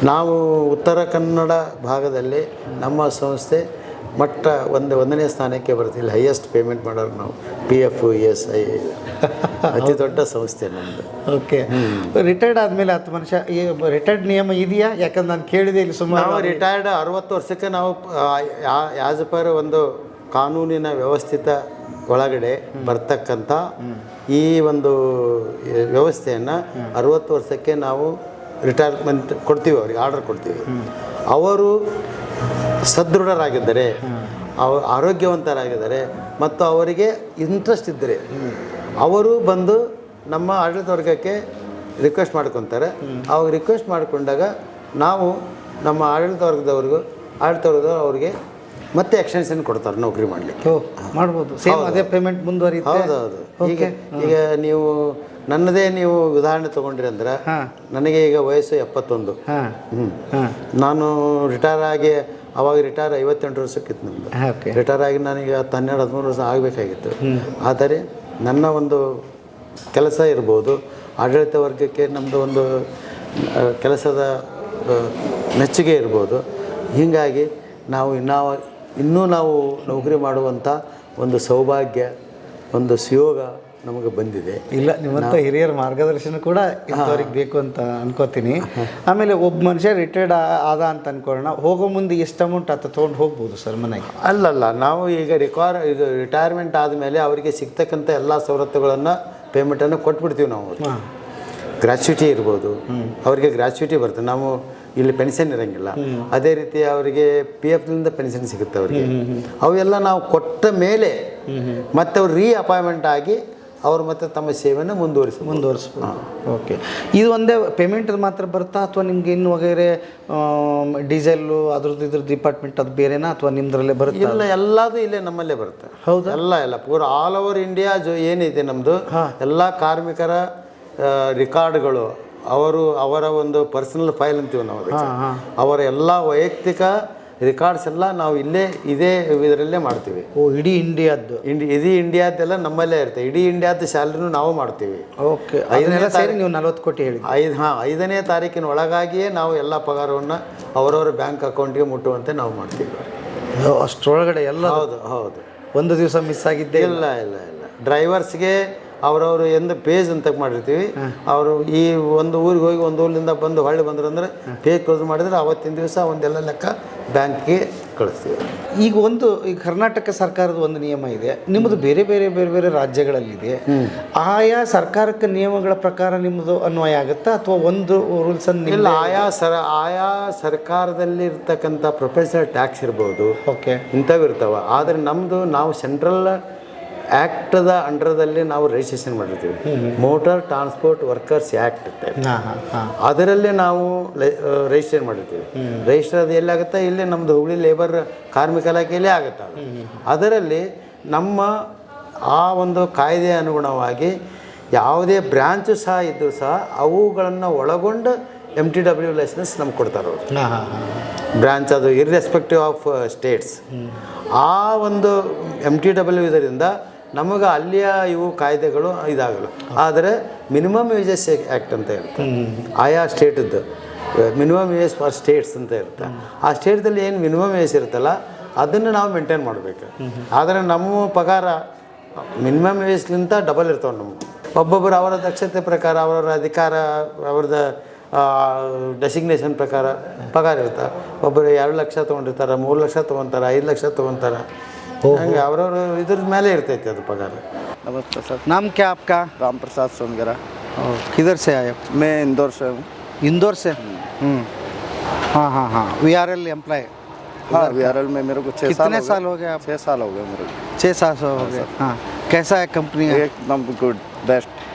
ನಾವು ಉತ್ತರ ಕನ್ನಡ ಭಾಗದಲ್ಲಿ ನಮ್ಮ ಸಂಸ್ಥೆ ಒಂದನೇ ಸ್ಥಾನಕ್ಕೆ ಬರ್ತೀವಿ. ಹೈಯೆಸ್ಟ್ ಪೇಮೆಂಟ್ ಮಾಡೋರು ನಾವು. PF ESI ಅತಿ ದೊಡ್ಡ ಸಂಸ್ಥೆ ನಮ್ಮದು. ಓಕೆ. ರಿಟೈರ್ಡ್ ಆದಮೇಲೆ 10 ಮನುಷ್ಯ ಈ ರಿಟೈರ್ಡ್ ನಿಯಮ ಇದೆಯಾ? ಯಾಕಂದ್ರೆ ನಾನು ಕೇಳಿದೆ ಇಲ್ಲಿ ಸುಮಾರು. ನಾವು ರಿಟೈರ್ಡ್ 60 ವರ್ಷಕ್ಕೆ ನಾವು ಆ್ಯಸ್ ಪರ್ ಒಂದು ಕಾನೂನಿನ ವ್ಯವಸ್ಥಿತ ಒಳಗಡೆ ಬರ್ತಕ್ಕಂಥ ಈ ಒಂದು ವ್ಯವಸ್ಥೆಯನ್ನು 60 ವರ್ಷಕ್ಕೆ ನಾವು ರಿಟೈರ್ಮೆಂಟ್ ಕೊಡ್ತೀವಿ, ಅವ್ರಿಗೆ ಆರ್ಡರ್ ಕೊಡ್ತೀವಿ. ಅವರು ಸದೃಢರಾಗಿದ್ದರೆ, ಆರೋಗ್ಯವಂತರಾಗಿದ್ದಾರೆ ಮತ್ತು ಅವರಿಗೆ ಇಂಟ್ರೆಸ್ಟ್ ಇದ್ದರೆ ಅವರು ಬಂದು ನಮ್ಮ ಆಡಳಿತ ವರ್ಗಕ್ಕೆ ರಿಕ್ವೆಸ್ಟ್ ಮಾಡ್ಕೊತಾರೆ. ಅವಾಗ ರಿಕ್ವೆಸ್ಟ್ ಮಾಡಿಕೊಂಡಾಗ ನಾವು ನಮ್ಮ ಆಡಳಿತ ವರ್ಗದವ್ರಿಗೂ ಅವರಿಗೆ ಮತ್ತೆ ಎಕ್ಸ್ಟೆನ್ಷನ್ ಕೊಡ್ತಾರೆ ನೌಕರಿ ಮಾಡಲಿಕ್ಕೆ. ಮಾಡ್ಬೋದು. ಸೇಮ್ ಅದೇ ಪೇಮೆಂಟ್ ಮುಂದುವರಿಯುತ್ತೆ. ಹೌದೌದು. ಈಗ ನೀವು ನನ್ನದೇ ನೀವು ಉದಾಹರಣೆ ತೊಗೊಂಡ್ರಿ ಅಂದ್ರೆ, ನನಗೆ ಈಗ ವಯಸ್ಸು 71. ನಾನು ರಿಟೈರ್ ಆಗಿ ಅವಾಗ ರಿಟೈರ್ 58 ವರ್ಷಕ್ಕಿತ್ತು ನಮ್ಮದು. ರಿಟೈರ್ ಆಗಿ ನನಗೆ 12-13 ವರ್ಷ ಆಗಬೇಕಾಗಿತ್ತು. ಆದರೆ ನನ್ನ ಒಂದು ಕೆಲಸ ಇರ್ಬೋದು, ಆಡಳಿತ ವರ್ಗಕ್ಕೆ ನಮ್ಮದು ಒಂದು ಕೆಲಸದ ಮೆಚ್ಚುಗೆ ಇರ್ಬೋದು. ಹೀಗಾಗಿ ನಾವು ಇನ್ನೂ ನಾವು ನೌಕರಿ ಮಾಡುವಂಥ ಒಂದು ಸೌಭಾಗ್ಯ, ಒಂದು ಸುಯೋಗ ನಮಗೆ ಬಂದಿದೆ. ಇಲ್ಲ, ನಿಮ್ಮಂಥ ಹಿರಿಯರ ಮಾರ್ಗದರ್ಶನ ಕೂಡ ಇಂಥವ್ರಿಗೆ ಬೇಕು ಅಂತ ಅನ್ಕೋತೀನಿ. ಆಮೇಲೆ ಒಬ್ಬ ಮನುಷ್ಯ ರಿಟೈರ್ಡ್ ಆದ ಅಂತ ಅನ್ಕೊಳ್ಳೋಣ, ಹೋಗೋ ಮುಂದೆ ಎಷ್ಟು ಅಮೌಂಟ್ ಆತ ತೊಗೊಂಡು ಹೋಗ್ಬೋದು ಸರ್ ಮನೆಗೆ? ಅಲ್ಲಲ್ಲ, ನಾವು ಈಗ ಇದು ರಿಟೈರ್ಮೆಂಟ್ ಆದಮೇಲೆ ಅವರಿಗೆ ಸಿಗ್ತಕ್ಕಂಥ ಎಲ್ಲ ಸವಲತ್ತುಗಳನ್ನು ಪೇಮೆಂಟನ್ನು ಕೊಟ್ಬಿಡ್ತೀವಿ ನಾವು. ಗ್ರ್ಯಾಚ್ಯುಟಿ ಇರ್ಬೋದು, ಅವರಿಗೆ ಗ್ರ್ಯಾಚ್ಯುಟಿ ಬರ್ತದೆ. ನಾವು ಇಲ್ಲಿ ಪೆನ್ಷನ್ ಇರೋಂಗಿಲ್ಲ. ಅದೇ ರೀತಿ ಅವರಿಗೆ PFನಿಂದ ಪೆನ್ಷನ್ ಸಿಗುತ್ತೆ ಅವರಿಗೆ. ಅವೆಲ್ಲ ನಾವು ಕೊಟ್ಟ ಮೇಲೆ ಮತ್ತೆ ಅವ್ರು ಅಪಾಯಿಂಟ್ಮೆಂಟ್ ಆಗಿ ಅವರು ಮತ್ತೆ ತಮ್ಮ ಸೇವೆಯನ್ನು ಮುಂದುವರಿಸ್ಬೋದು. ಓಕೆ. ಇದು ಒಂದೇ ಪೇಮೆಂಟ್ ಮಾತ್ರ ಬರುತ್ತಾ ಅಥವಾ ನಿಮ್ಗೆ ಇನ್ನು ವಗೈರೆ ಡೀಸೆಲ್ಲು ಅದ್ರದ್ದು ಡಿಪಾರ್ಟ್ಮೆಂಟ್ ಅದು ಬೇರೆನಾ ಅಥವಾ ನಿಮ್ದ್ರಲ್ಲೇ ಬರುತ್ತೆ? ಇಲ್ಲ, ಎಲ್ಲದು ಇಲ್ಲೇ ನಮ್ಮಲ್ಲೇ ಬರುತ್ತೆ. ಹೌದಾ? ಎಲ್ಲ ಪೂರ ಆಲ್ ಓವರ್ ಇಂಡಿಯಾ ಏನಿದೆ ನಮ್ಮದು ಎಲ್ಲ ಕಾರ್ಮಿಕರ ರಿಕಾರ್ಡ್ಗಳು, ಅವರ ಒಂದು ಪರ್ಸನಲ್ ಫೈಲ್ ಅಂತೀವಿ ನಾವು. ಅವರ ಎಲ್ಲ ವೈಯಕ್ತಿಕ ರಿಕಾರ್ಡ್ಸ್ ಎಲ್ಲ ನಾವು ಇದೇ ಇದರಲ್ಲೇ ಮಾಡ್ತೀವಿ. ಇಡೀ ಇಂಡಿಯಾದ್ದು? ಇಡೀ ಇಂಡಿಯಾದ್ದೆಲ್ಲ ನಮ್ಮಲ್ಲೇ ಇರುತ್ತೆ. ಇಡೀ ಇಂಡಿಯಾದ ಸ್ಯಾಲ್ರಿನೂ ನಾವು ಮಾಡ್ತೀವಿ. ಓಕೆ. 5ನೇ ಸೇರಿ ನೀವು 40 ಕೋಟಿ ಹೇಳಿ. 5ನೇ ತಾರೀಕಿನ ಒಳಗಾಗಿಯೇ ನಾವು ಎಲ್ಲ ಪಗಾರವನ್ನು ಅವರವರ ಬ್ಯಾಂಕ್ ಅಕೌಂಟ್ಗೆ ಮುಟ್ಟುವಂತೆ ನಾವು ಮಾಡ್ತೀವಿ. ಅಷ್ಟರೊಳಗಡೆ ಎಲ್ಲ? ಹೌದು. ಒಂದು ದಿವಸ ಮಿಸ್ ಆಗಿದ್ದೇ ಇಲ್ಲ. ಡ್ರೈವರ್ಸ್ಗೆ ಅವರವರು ಎಂದು ಪೇಜ್ ಅಂತ ಮಾಡಿರ್ತೀವಿ. ಅವರು ಈ ಒಂದು ಊರಿಗೆ ಹೋಗಿ ಒಂದು ಊರಿನಿಂದ ಬಂದು ಹೊಳ್ಳಿ ಬಂದರು ಅಂದರೆ ಪೇಜ್ ಕ್ಲೋಸ್ ಮಾಡಿದರೆ ಅವತ್ತಿನ ದಿವಸ ಒಂದೆಲ್ಲ ಲೆಕ್ಕ ಬ್ಯಾಂಕ್ಗೆ ಕಳಿಸ್ತೀವಿ. ಈಗ ಕರ್ನಾಟಕ ಸರ್ಕಾರದ ಒಂದು ನಿಯಮ ಇದೆ, ನಿಮ್ಮದು ಬೇರೆ ರಾಜ್ಯಗಳಲ್ಲಿದೆ. ಆಯಾ ಸರ್ಕಾರಕ್ಕೆ ನಿಯಮಗಳ ಪ್ರಕಾರ ನಿಮ್ಮದು ಅನ್ವಯ ಆಗುತ್ತಾ ಅಥವಾ ಒಂದು ರೂಲ್ಸ್ ಅನ್ನು? ಇಲ್ಲ, ಆಯಾ ಸರ್ಕಾರದಲ್ಲಿ ಇರ್ತಕ್ಕಂಥ ಪ್ರೊಫೆಷನಲ್ ಟ್ಯಾಕ್ಸ್ ಇರ್ಬೋದು, ಓಕೆ, ಇಂಥವು ಇರ್ತಾವೆ. ಆದರೆ ನಾವು ಸೆಂಟ್ರಲ್ ಆ್ಯಕ್ಟದ ಅಂಡರ್ದಲ್ಲಿ ನಾವು ರಿಜಿಸ್ಟ್ರೇಷನ್ ಮಾಡಿರ್ತೀವಿ. ಮೋಟಾರ್ ಟ್ರಾನ್ಸ್ಪೋರ್ಟ್ ವರ್ಕರ್ಸ್ ಆ್ಯಕ್ಟ್ ಇರುತ್ತೆ, ಅದರಲ್ಲೇ ನಾವು ರಿಜಿಸ್ಟ್ರೇಷನ್ ಮಾಡಿರ್ತೀವಿ. ರಿಜಿಸ್ಟರ್ ಅದು ಎಲ್ಲಾಗುತ್ತೆ? ಇಲ್ಲಿ ನಮ್ಮದು ಹುಬ್ಳಿ ಲೇಬರ್ ಕಾರ್ಮಿಕ ಇಲಾಖೆಯಲ್ಲೇ ಆಗುತ್ತೆ. ಅದರಲ್ಲಿ ನಮ್ಮ ಆ ಒಂದು ಕಾಯ್ದೆ ಅನುಗುಣವಾಗಿ ಯಾವುದೇ ಬ್ರ್ಯಾಂಚು ಸಹ ಇದ್ದರೂ ಸಹ ಅವುಗಳನ್ನು ಒಳಗೊಂಡು MTW ಲೈಸೆನ್ಸ್ ನಮ್ಗೆ ಕೊಡ್ತಾರೆ ಅವರು. ಬ್ರ್ಯಾಂಚ್ ಅದು ಇರ್ರೆಸ್ಪೆಕ್ಟಿವ್ ಆಫ್ ಸ್ಟೇಟ್ಸ್. ಆ ಒಂದು MTW ಇದರಿಂದ ನಮಗೆ ಅಲ್ಲಿಯ ಇವು ಕಾಯ್ದೆಗಳು ಇದಾಗಲ್ಲ. ಆದರೆ ಮಿನಿಮಮ್ ವೇಜಸ್ ಆ್ಯಕ್ಟ್ ಅಂತ ಇರುತ್ತೆ, ಆಯಾ ಸ್ಟೇಟದ್ದು ಮಿನಿಮಮ್ ವೇಜಸ್ ಫಾರ್ ಸ್ಟೇಟ್ಸ್ ಅಂತ ಇರುತ್ತೆ. ಆ ಸ್ಟೇಟ್ದಲ್ಲಿ ಏನು ಮಿನಿಮಮ್ ವೇಜಸ್ ಇರುತ್ತಲ್ಲ ಅದನ್ನು ನಾವು ಮೇಂಟೈನ್ ಮಾಡಬೇಕು. ಆದರೆ ನಮ್ಮ ಪಗಾರ ಮಿನಿಮಮ್ ವೇಜ್ಗಿಂತ ಡಬಲ್ ಇರ್ತಾವೆ ನಮಗೆ. ಒಬ್ಬೊಬ್ಬರು ಅವರ ದಕ್ಷತೆ ಪ್ರಕಾರ, ಅವರ ಅಧಿಕಾರ, ಅವ್ರದ್ದು ಡೆಸಿಗ್ನೇಷನ್ ಪ್ರಕಾರ ಪಗಾರ ಇರ್ತಾರೆ. ಒಬ್ಬರು 2 ಲಕ್ಷ ತೊಗೊಂಡಿರ್ತಾರೆ, 3 ಲಕ್ಷ ತೊಗೊತಾರೆ, 5 ಲಕ್ಷ ತೊಗೊತಾರೆ. ಹಂಗೆ ಅವ್ರವ್ರ ಇದ್ರ ಮೇಲೆ ಇರ್ತೈತೆ ಅದು ಪಗಾರ. नमस्ते सर। नाम क्या आपका? राम प्रसाद सोनगरा। किधर से आए? मैं इंदौर से हूँ। इंदौर से? हाँ VRL एम्प्लॉय? हाँ, VRL में मेरे को 6 कितने साल हो गए आप? 6 साल हो गए मेरे को। 6 साल हो गए। हाँ, कैसा है कंपनी? एकदम गुड, बेस्ट।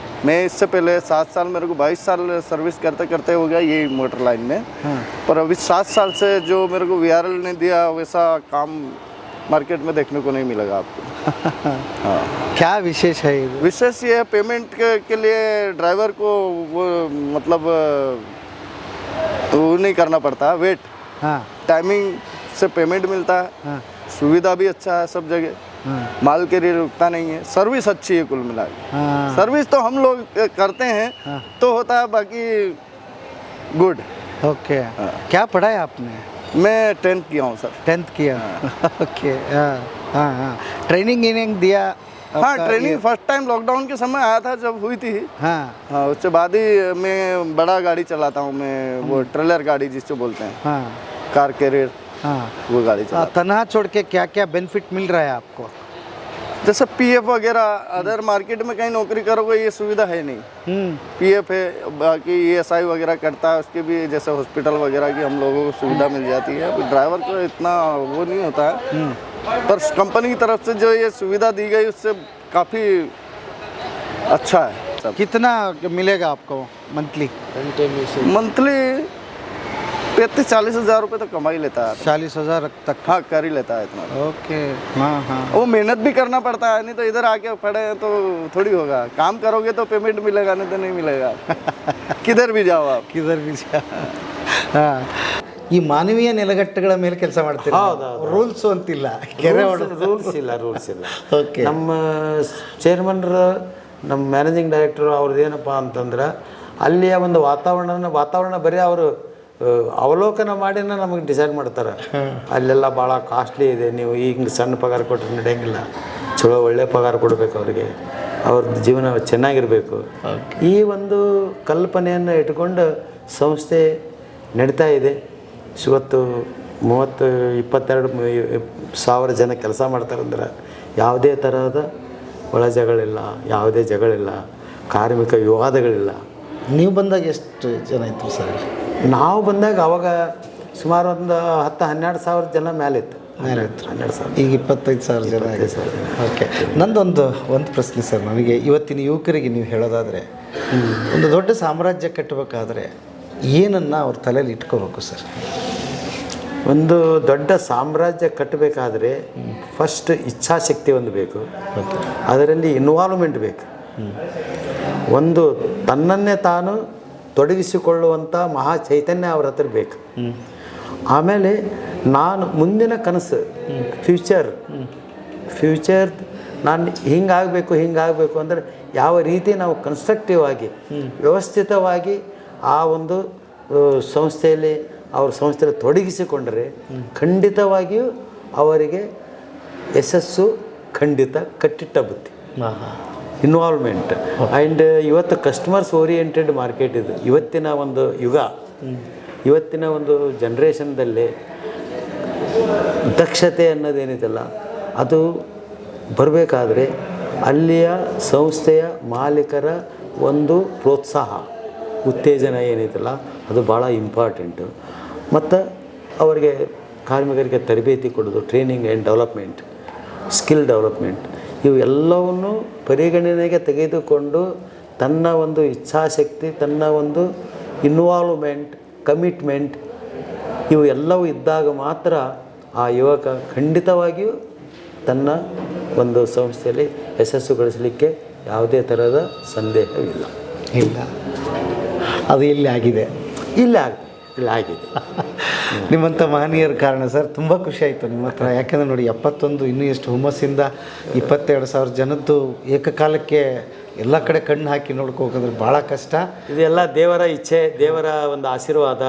मैं इससे पहले 7 साल, मेरे को 22 साल सर्विस करते करते हो गया ये मोटर लाइन में। पर अभी 7 साल से जो मेरे को VRL ने दिया वैसा काम मार्केट में देखने को नहीं मिलेगा आपको। हाँ। क्या विशेष है? विशेष ये पेमेंट के लिए ड्राइवर को वो मतलब वो नहीं करना पड़ता, वेट। हाँ। टाइमिंग से पेमेंट मिलता है। हाँ। सुविधा भी अच्छा है सब जगह। माल के लिए रुकता नहीं है, सर्विस अच्छी है कुल मिला के। हाँ सर्विस तो हम लोग करते हैं तो होता है, बाकी गुड। ओके, क्या पढ़ा है आपने? मैं 10th किया हूँ सर। 10th किया। ओके, हाँ हाँ हाँ, ट्रेनिंग इनिंग दिया? हाँ, आपका ट्रेनिंग ये- फर्स्ट टाइम लॉकडाउन के समय आया था जब हुई थी। हाँ हाँ, उसके बाद ही मैं बड़ा गाड़ी चलाता हूँ, मैं वो ट्रेलर गाड़ी जिसको बोलते हैं, हाँ कार कैरियर, हाँ। वो गाड़ी चलाता तनहा छोड़ के क्या क्या बेनिफिट मिल रहा है आपको? हूँ। जैसे पीएफ वगैरह, अदर मार्केट में कहीं नौकरी करोगे ये सुविधा है नहीं। पीएफ है, बाकी ईएसआई वगैरह कटता है, उसके भी जैसे हॉस्पिटल वगैरह की हम लोगों को सुविधा मिल जाती है। अभी ड्राइवर को इतना वो नहीं होता है, पर कंपनी की तरफ से जो ये सुविधा दी गई उससे काफ़ी अच्छा है सब। कितना मिलेगा आपको मंथली? मंथली 35-40 हज़ार रुपये तो कमा ही लेता है। 40,000 तक? हाँ, कर ही लेता है इतना। ओके, हाँ हाँ। वो मेहनत भी करना पड़ता है, नहीं तो इधर आके पड़े हैं तो थोड़ी होगा। काम करोगे तो पेमेंट मिलेगा, नहीं तो नहीं मिलेगा। किधर भी जाओ आप। ಕಿದರ್ ಬೀಜ. ಹಾಂ, ಈ ಮಾನವೀಯ ನೆಲೆಗಟ್ಟುಗಳ ಮೇಲೆ ಕೆಲಸ ಮಾಡ್ತೀರಾ? ಹೌದೌದು. ರೂಲ್ಸ್ ಅಂತಿಲ್ಲ, ಕೆರೆ ರೂಲ್ಸ್ ಇಲ್ಲ. ಓಕೆ. ನಮ್ಮ ಚೇರ್ಮನ್ರು, ನಮ್ಮ ಮ್ಯಾನೇಜಿಂಗ್ ಡೈರೆಕ್ಟರು ಅವ್ರದ್ದು ಏನಪ್ಪ ಅಂತಂದ್ರೆ ಅಲ್ಲಿಯ ಒಂದು ವಾತಾವರಣ ಬರೀ ಅವರು ಅವಲೋಕನ ಮಾಡಿನ ನಮಗೆ ಡಿಸೈಡ್ ಮಾಡ್ತಾರೆ. ಅಲ್ಲೆಲ್ಲ ಭಾಳ ಕಾಸ್ಟ್ಲಿ ಇದೆ, ನೀವು ಈಗ ಸಣ್ಣ ಪಗಾರ ಕೊಟ್ಟರೆ ನಡೆಯಂಗಿಲ್ಲ, ಚಲೋ ಒಳ್ಳೆ ಪಗಾರ ಕೊಡಬೇಕು ಅವರಿಗೆ, ಅವ್ರದ್ದು ಜೀವನ ಚೆನ್ನಾಗಿರಬೇಕು. ಈ ಒಂದು ಕಲ್ಪನೆಯನ್ನು ಇಟ್ಕೊಂಡು ಸಂಸ್ಥೆ ನಡೀತಾ ಇದೆ. ಇವತ್ತು 22 ಸಾವಿರ ಜನ ಕೆಲಸ ಮಾಡ್ತಾರಂದ್ರೆ ಯಾವುದೇ ತರಹದ ಒಳಜಗಳಿಲ್ಲ, ಯಾವುದೇ ಜಗಳಿಲ್ಲ, ಕಾರ್ಮಿಕ ವಿವಾದಗಳಿಲ್ಲ. ನೀವು ಬಂದಾಗ ಎಷ್ಟು ಜನ ಇತ್ತು ಸರ್? ನಾವು ಬಂದಾಗ ಅವಾಗ ಸುಮಾರು ಒಂದು 10-12 ಸಾವಿರ ಜನ ಮೇಲೆ ಇತ್ತು. 12 ಸಾವಿರ. ಈಗ 25,000 ಜನ ಆಗಿದೆ ಸರ್. ಓಕೆ, ನಂದೊಂದು ಪ್ರಶ್ನೆ ಸರ್, ನನಗೆ ಇವತ್ತಿನ ಯುವಕರಿಗೆ ನೀವು ಹೇಳೋದಾದರೆ, ಒಂದು ದೊಡ್ಡ ಸಾಮ್ರಾಜ್ಯ ಕಟ್ಟಬೇಕಾದ್ರೆ ಏನನ್ನು ಅವ್ರ ತಲೆಯಲ್ಲಿ ಇಟ್ಕೋಬೇಕು ಸರ್? ಒಂದು ದೊಡ್ಡ ಸಾಮ್ರಾಜ್ಯ ಕಟ್ಟಬೇಕಾದ್ರೆ ಫಸ್ಟ್ ಇಚ್ಛಾಶಕ್ತಿ ಒಂದು ಬೇಕು, ಅದರಲ್ಲಿ ಇನ್ವಾಲ್ವ್ಮೆಂಟ್ ಬೇಕು. ಒಂದು ತನ್ನನ್ನೇ ತಾನು ತೊಡಗಿಸಿಕೊಳ್ಳುವಂಥ ಮಹಾ ಚೈತನ್ಯ ಅವ್ರ ಹತ್ರ ಬೇಕು. ಆಮೇಲೆ ನಾನು ಮುಂದಿನ ಕನಸು, ಫ್ಯೂಚರ್ ನಾನು ಹಿಂಗಾಗಬೇಕು ಅಂದರೆ ಯಾವ ರೀತಿ ನಾವು ಕನ್ಸ್ಟ್ರಕ್ಟಿವ್ ಆಗಿ ವ್ಯವಸ್ಥಿತವಾಗಿ ಆ ಒಂದು ಸಂಸ್ಥೆಯಲ್ಲಿ ತೊಡಗಿಸಿಕೊಂಡರೆ ಖಂಡಿತವಾಗಿಯೂ ಅವರಿಗೆ ಯಶಸ್ಸು ಖಂಡಿತ ಕಟ್ಟಿಟ್ಟ ಬುತ್ತಿ. ಇನ್ವಾಲ್ವ್ಮೆಂಟ್ ಆ್ಯಂಡ್ ಇವತ್ತು ಕಸ್ಟಮರ್ಸ್ ಓರಿಯೆಂಟೆಡ್ ಮಾರ್ಕೆಟ್ ಇದು. ಇವತ್ತಿನ ಒಂದು ಯುಗ, ಇವತ್ತಿನ ಒಂದು ಜನ್ರೇಷನ್ದಲ್ಲಿ ದಕ್ಷತೆ ಅನ್ನೋದೇನಿದೆಯಲ್ಲ ಅದು ಬರಬೇಕಾದ್ರೆ ಅಲ್ಲಿಯ ಸಂಸ್ಥೆಯ ಮಾಲೀಕರ ಒಂದು ಪ್ರೋತ್ಸಾಹ, ಉತ್ತೇಜನ ಏನಿದೆಯಲ್ಲ ಅದು ಭಾಳ ಇಂಪಾರ್ಟೆಂಟು. ಮತ್ತು ಅವರಿಗೆ ಕಾರ್ಮಿಕರಿಗೆ ತರಬೇತಿ ಕೊಡೋದು, training and development, skill development, ಇವು ಎಲ್ಲವನ್ನು ಪರಿಗಣನೆಗೆ ತೆಗೆದುಕೊಂಡು ತನ್ನ ಒಂದು ಇಚ್ಛಾಶಕ್ತಿ, ತನ್ನ ಒಂದು ಇನ್ವಾಲ್ವ್ಮೆಂಟ್, ಕಮಿಟ್ಮೆಂಟ್ ಇವು ಎಲ್ಲವೂ ಇದ್ದಾಗ ಮಾತ್ರ ಆ ಯುವಕ ಖಂಡಿತವಾಗಿಯೂ ತನ್ನ ಒಂದು ಸಂಸ್ಥೆಯಲ್ಲಿ ಯಶಸ್ಸು ಗಳಿಸಲಿಕ್ಕೆ ಯಾವುದೇ ಥರದ ಸಂದೇಹವಿಲ್ಲ. ಇಲ್ಲ, ಅದು ಇಲ್ಲಿ ಆಗಿದೆ. ಇಲ್ಲ ಆಗಿದೆ. ನಿಮ್ಮಂಥ ಮಹನೀಯರ ಕಾರಣ ಸರ್, ತುಂಬ ಖುಷಿ ಆಯಿತು ನಿಮ್ಮ ಹತ್ರ. ಯಾಕೆಂದರೆ ನೋಡಿ, 71 ಇನ್ನೂ ಎಷ್ಟು ಹುಮ್ಮಸ್ಸಿಂದ 22,000 ಜನದ್ದು ಏಕಕಾಲಕ್ಕೆ ಎಲ್ಲ ಕಡೆ ಕಣ್ಣು ಹಾಕಿ ನೋಡ್ಕೋದ್ರೆ ಭಾಳ ಕಷ್ಟ. ಇದೆಲ್ಲ ದೇವರ ಇಚ್ಛೆ, ದೇವರ ಒಂದು ಆಶೀರ್ವಾದ.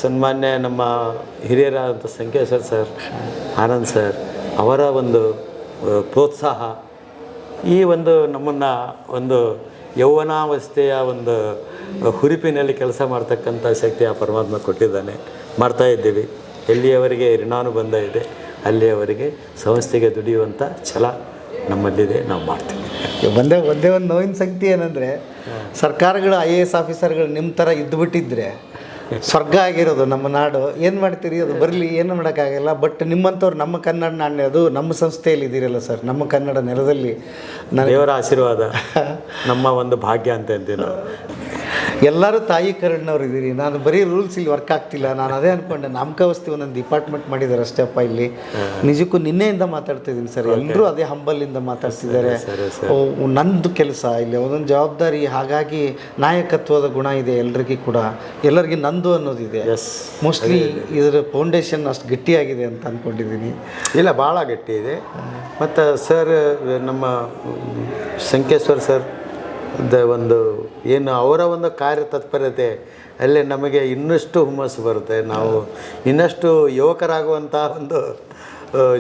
ಸನ್ಮಾನ್ಯ ನಮ್ಮ ಹಿರಿಯರಾದಂಥ ಸಂಕೇಶ್ವರ್ ಸರ್, ಆನಂದ್ ಸರ್ ಅವರ ಒಂದು ಪ್ರೋತ್ಸಾಹ, ಈ ಒಂದು ನಮ್ಮನ್ನು ಒಂದು ಯೌವನಾವಸ್ಥೆಯ ಒಂದು ಹುರುಪಿನಲ್ಲಿ ಕೆಲಸ ಮಾಡ್ತಕ್ಕಂಥ ಶಕ್ತಿ ಆ ಪರಮಾತ್ಮ ಕೊಟ್ಟಿದ್ದಾನೆ. ಮಾಡ್ತಾಯಿದ್ದೀವಿ. ಎಲ್ಲಿಯವರೆಗೆ ಋಣಾನುಬಂಧ ಇದೆ ಅಲ್ಲಿಯವರೆಗೆ ಸಂಸ್ಥೆಗೆ ದುಡಿಯುವಂಥ ಛಲ ನಮ್ಮಲ್ಲಿದೆ, ನಾವು ಮಾಡ್ತೀವಿ. ಒಂದೇ ಒಂದು ನೋವಿನ ಸಂಗತಿ ಏನಂದರೆ, ಸರ್ಕಾರಗಳು IAS ಆಫೀಸರ್ಗಳು ನಿಮ್ಮ ಥರ ಇದ್ದುಬಿಟ್ಟಿದ್ರೆ ಸ್ವರ್ಗ ಆಗಿರೋದು ನಮ್ಮ ನಾಡು. ಏನು ಮಾಡ್ತೀರಿ, ಅದು ಬರಲಿ, ಏನು ಮಾಡೋಕ್ಕಾಗಲ್ಲ. ಬಟ್ ನಿಮ್ಮಂಥವ್ರು ನಮ್ಮ ಕನ್ನಡ ನಾಣ್ಯ, ಅದು ನಮ್ಮ ಸಂಸ್ಥೆಯಲ್ಲಿ ಇದ್ದೀರಲ್ಲ ಸರ್, ನಮ್ಮ ಕನ್ನಡ ನೆಲದಲ್ಲಿ ದೇವರ ಆಶೀರ್ವಾದ ನಮ್ಮ ಒಂದು ಭಾಗ್ಯ ಅಂತ ಅಂತೀವಿ ನಾವು. ಎಲ್ಲರೂ ತಾಯಿ ಕರಡ್ನವ್ರು ಇದ್ದೀರಿ. ನಾನು ಬರೀ ರೂಲ್ಸ್ ಇಲ್ಲಿ ವರ್ಕ್ ಆಗ್ತಿಲ್ಲ. ನಾನು ಅದೇ ಅಂದ್ಕೊಂಡೆ, ನಾಮಕಾವಸ್ತಿ ಒಂದೊಂದು ಡಿಪಾರ್ಟ್ಮೆಂಟ್ ಮಾಡಿದ್ದಾರೆ ಅಷ್ಟೇಪ್ಪ ಇಲ್ಲಿ. ನಿಜಕ್ಕೂ ನಿನ್ನೆಯಿಂದ ಮಾತಾಡ್ತಾ ಇದ್ದೀನಿ ಸರ್, ಎಲ್ಲರೂ ಅದೇ ಹಂಬಲಿಂದ ಮಾತಾಡ್ತಿದ್ದಾರೆ. ನಂದು ಕೆಲಸ ಇಲ್ಲಿ ಒಂದೊಂದು ಜವಾಬ್ದಾರಿ, ಹಾಗಾಗಿ ನಾಯಕತ್ವದ ಗುಣ ಇದೆ ಎಲ್ರಿಗೂ ಕೂಡ, ಎಲ್ಲರಿಗೂ ನಂದು ಅನ್ನೋದಿದೆ. ಮೋಸ್ಟ್ಲಿ ಇದರ ಫೌಂಡೇಶನ್ ಅಷ್ಟು ಗಟ್ಟಿಯಾಗಿದೆ ಅಂತ ಅಂದ್ಕೊಂಡಿದ್ದೀನಿ. ಇಲ್ಲ, ಭಾಳ ಗಟ್ಟಿ ಇದೆ. ಮತ್ತು ಸರ್, ನಮ್ಮ ಸಂಕೇಶ್ವರ್ ಸರ್ ಒಂದು ಏನು ಅವರ ಒಂದು ಕಾರ್ಯ ತತ್ಪರತೆ ಅಲ್ಲೇ ನಮಗೆ ಇನ್ನಷ್ಟು ಹುಮ್ಮಸ್ಸು ಬರುತ್ತೆ. ನಾವು ಇನ್ನಷ್ಟು ಯುವಕರಾಗುವಂಥ ಒಂದು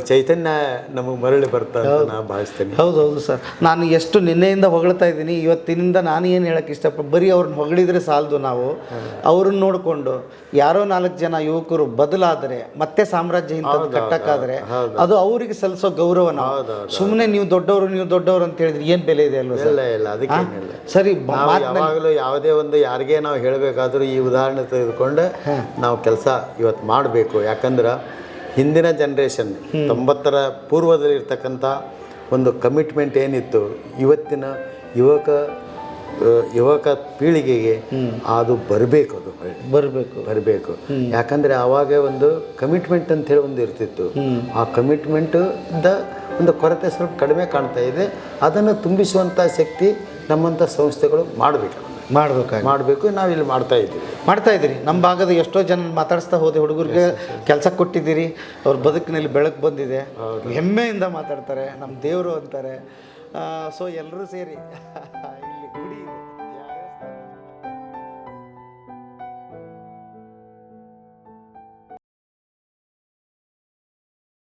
ಚೈತನ್ಯ ನಮಗೆ ಮರಳಿ ಬರ್ತಾ ಅಂತ ನಾನು ಭಾವಿಸ್ತೇನೆ. ಹೌದೌದು ಸರ್, ನಾನು ಎಷ್ಟು ನಿನ್ನೆಯಿಂದ ಹೊಗಳ್ತಾ ಇದ್ದೀನಿ, ಇವತ್ತಿನಿಂದ ನಾನು ಏನು ಹೇಳೋಕ್ಕೆ ಇಷ್ಟಪಟ್ಟು, ಬರೀ ಅವ್ರನ್ನ ಹೊಗಳಿದ್ರೆ ಸಾಲದು. ನಾವು ಅವ್ರನ್ನ ನೋಡಿಕೊಂಡು ಯಾರೋ 4 ಜನ ಯುವಕರು ಬದಲಾದರೆ ಮತ್ತೆ ಸಾಮ್ರಾಜ್ಯ ಇಂಥದ್ದು ಕಟ್ಟಕ್ಕಾದ್ರೆ ಅದು ಅವರಿಗೆ ಸಲ್ಲಿಸೋ ಗೌರವ. ಸುಮ್ಮನೆ ನೀವು ದೊಡ್ಡವರು ಅಂತ ಹೇಳಿದ್ರೆ ಏನು ಬೆಲೆ ಇದೆ ಅಲ್ವ ಸರ್? ಇಲ್ಲ, ಅದಕ್ಕೇನಿಲ್ಲ. ಸರಿ, ಯಾವಾಗಲೂ ಯಾವುದೇ ಒಂದು ಯಾರಿಗೆ ನಾವು ಹೇಳಬೇಕಾದ್ರೂ ಈ ಉದಾಹರಣೆ ತೆಗೆದುಕೊಂಡು ನಾವು ಕೆಲಸ ಇವತ್ತು ಮಾಡಬೇಕು. ಯಾಕಂದ್ರೆ ಹಿಂದಿನ ಜನ್ರೇಷನ್ 90ರ ಪೂರ್ವದಲ್ಲಿ ಇರ್ತಕ್ಕಂಥ ಒಂದು ಕಮಿಟ್ಮೆಂಟ್ ಏನಿತ್ತು, ಇವತ್ತಿನ ಯುವಕ ಪೀಳಿಗೆಗೆ ಅದು ಬರಬೇಕು, ಅದು ಬರಬೇಕು. ಯಾಕಂದರೆ ಆವಾಗ ಒಂದು ಕಮಿಟ್ಮೆಂಟ್ ಅಂತೇಳಿ ಒಂದು ಇರ್ತಿತ್ತು. ಆ ಕಮಿಟ್ಮೆಂಟ್ದ ಒಂದು ಕೊರತೆ ಸ್ವಲ್ಪ ಕಡಿಮೆ ಕಾಣ್ತಾ ಇದೆ. ಅದನ್ನು ತುಂಬಿಸುವಂಥ ಶಕ್ತಿ ನಮ್ಮಂಥ ಸಂಸ್ಥೆಗಳು ಮಾಡಬೇಕು. ನಾವಿಲ್ಲಿ ಮಾಡ್ತಾ ಇದ್ದೀರಿ. ನಮ್ಮ ಭಾಗದ ಎಷ್ಟೋ ಜನ ಮಾತಾಡಿಸ್ತಾ ಹೋದೆ, ಹುಡುಗರಿಗೆ ಕೆಲಸ ಕೊಟ್ಟಿದ್ದೀರಿ, ಅವ್ರ ಬದುಕಿನಲ್ಲಿ ಬೆಳಕು ಬಂದಿದೆ, ಹೆಮ್ಮೆಯಿಂದ ಮಾತಾಡ್ತಾರೆ, ನಮ್ಮ ದೇವರು ಅಂತಾರೆ. ಸೊ ಎಲ್ಲರೂ ಸೇರಿ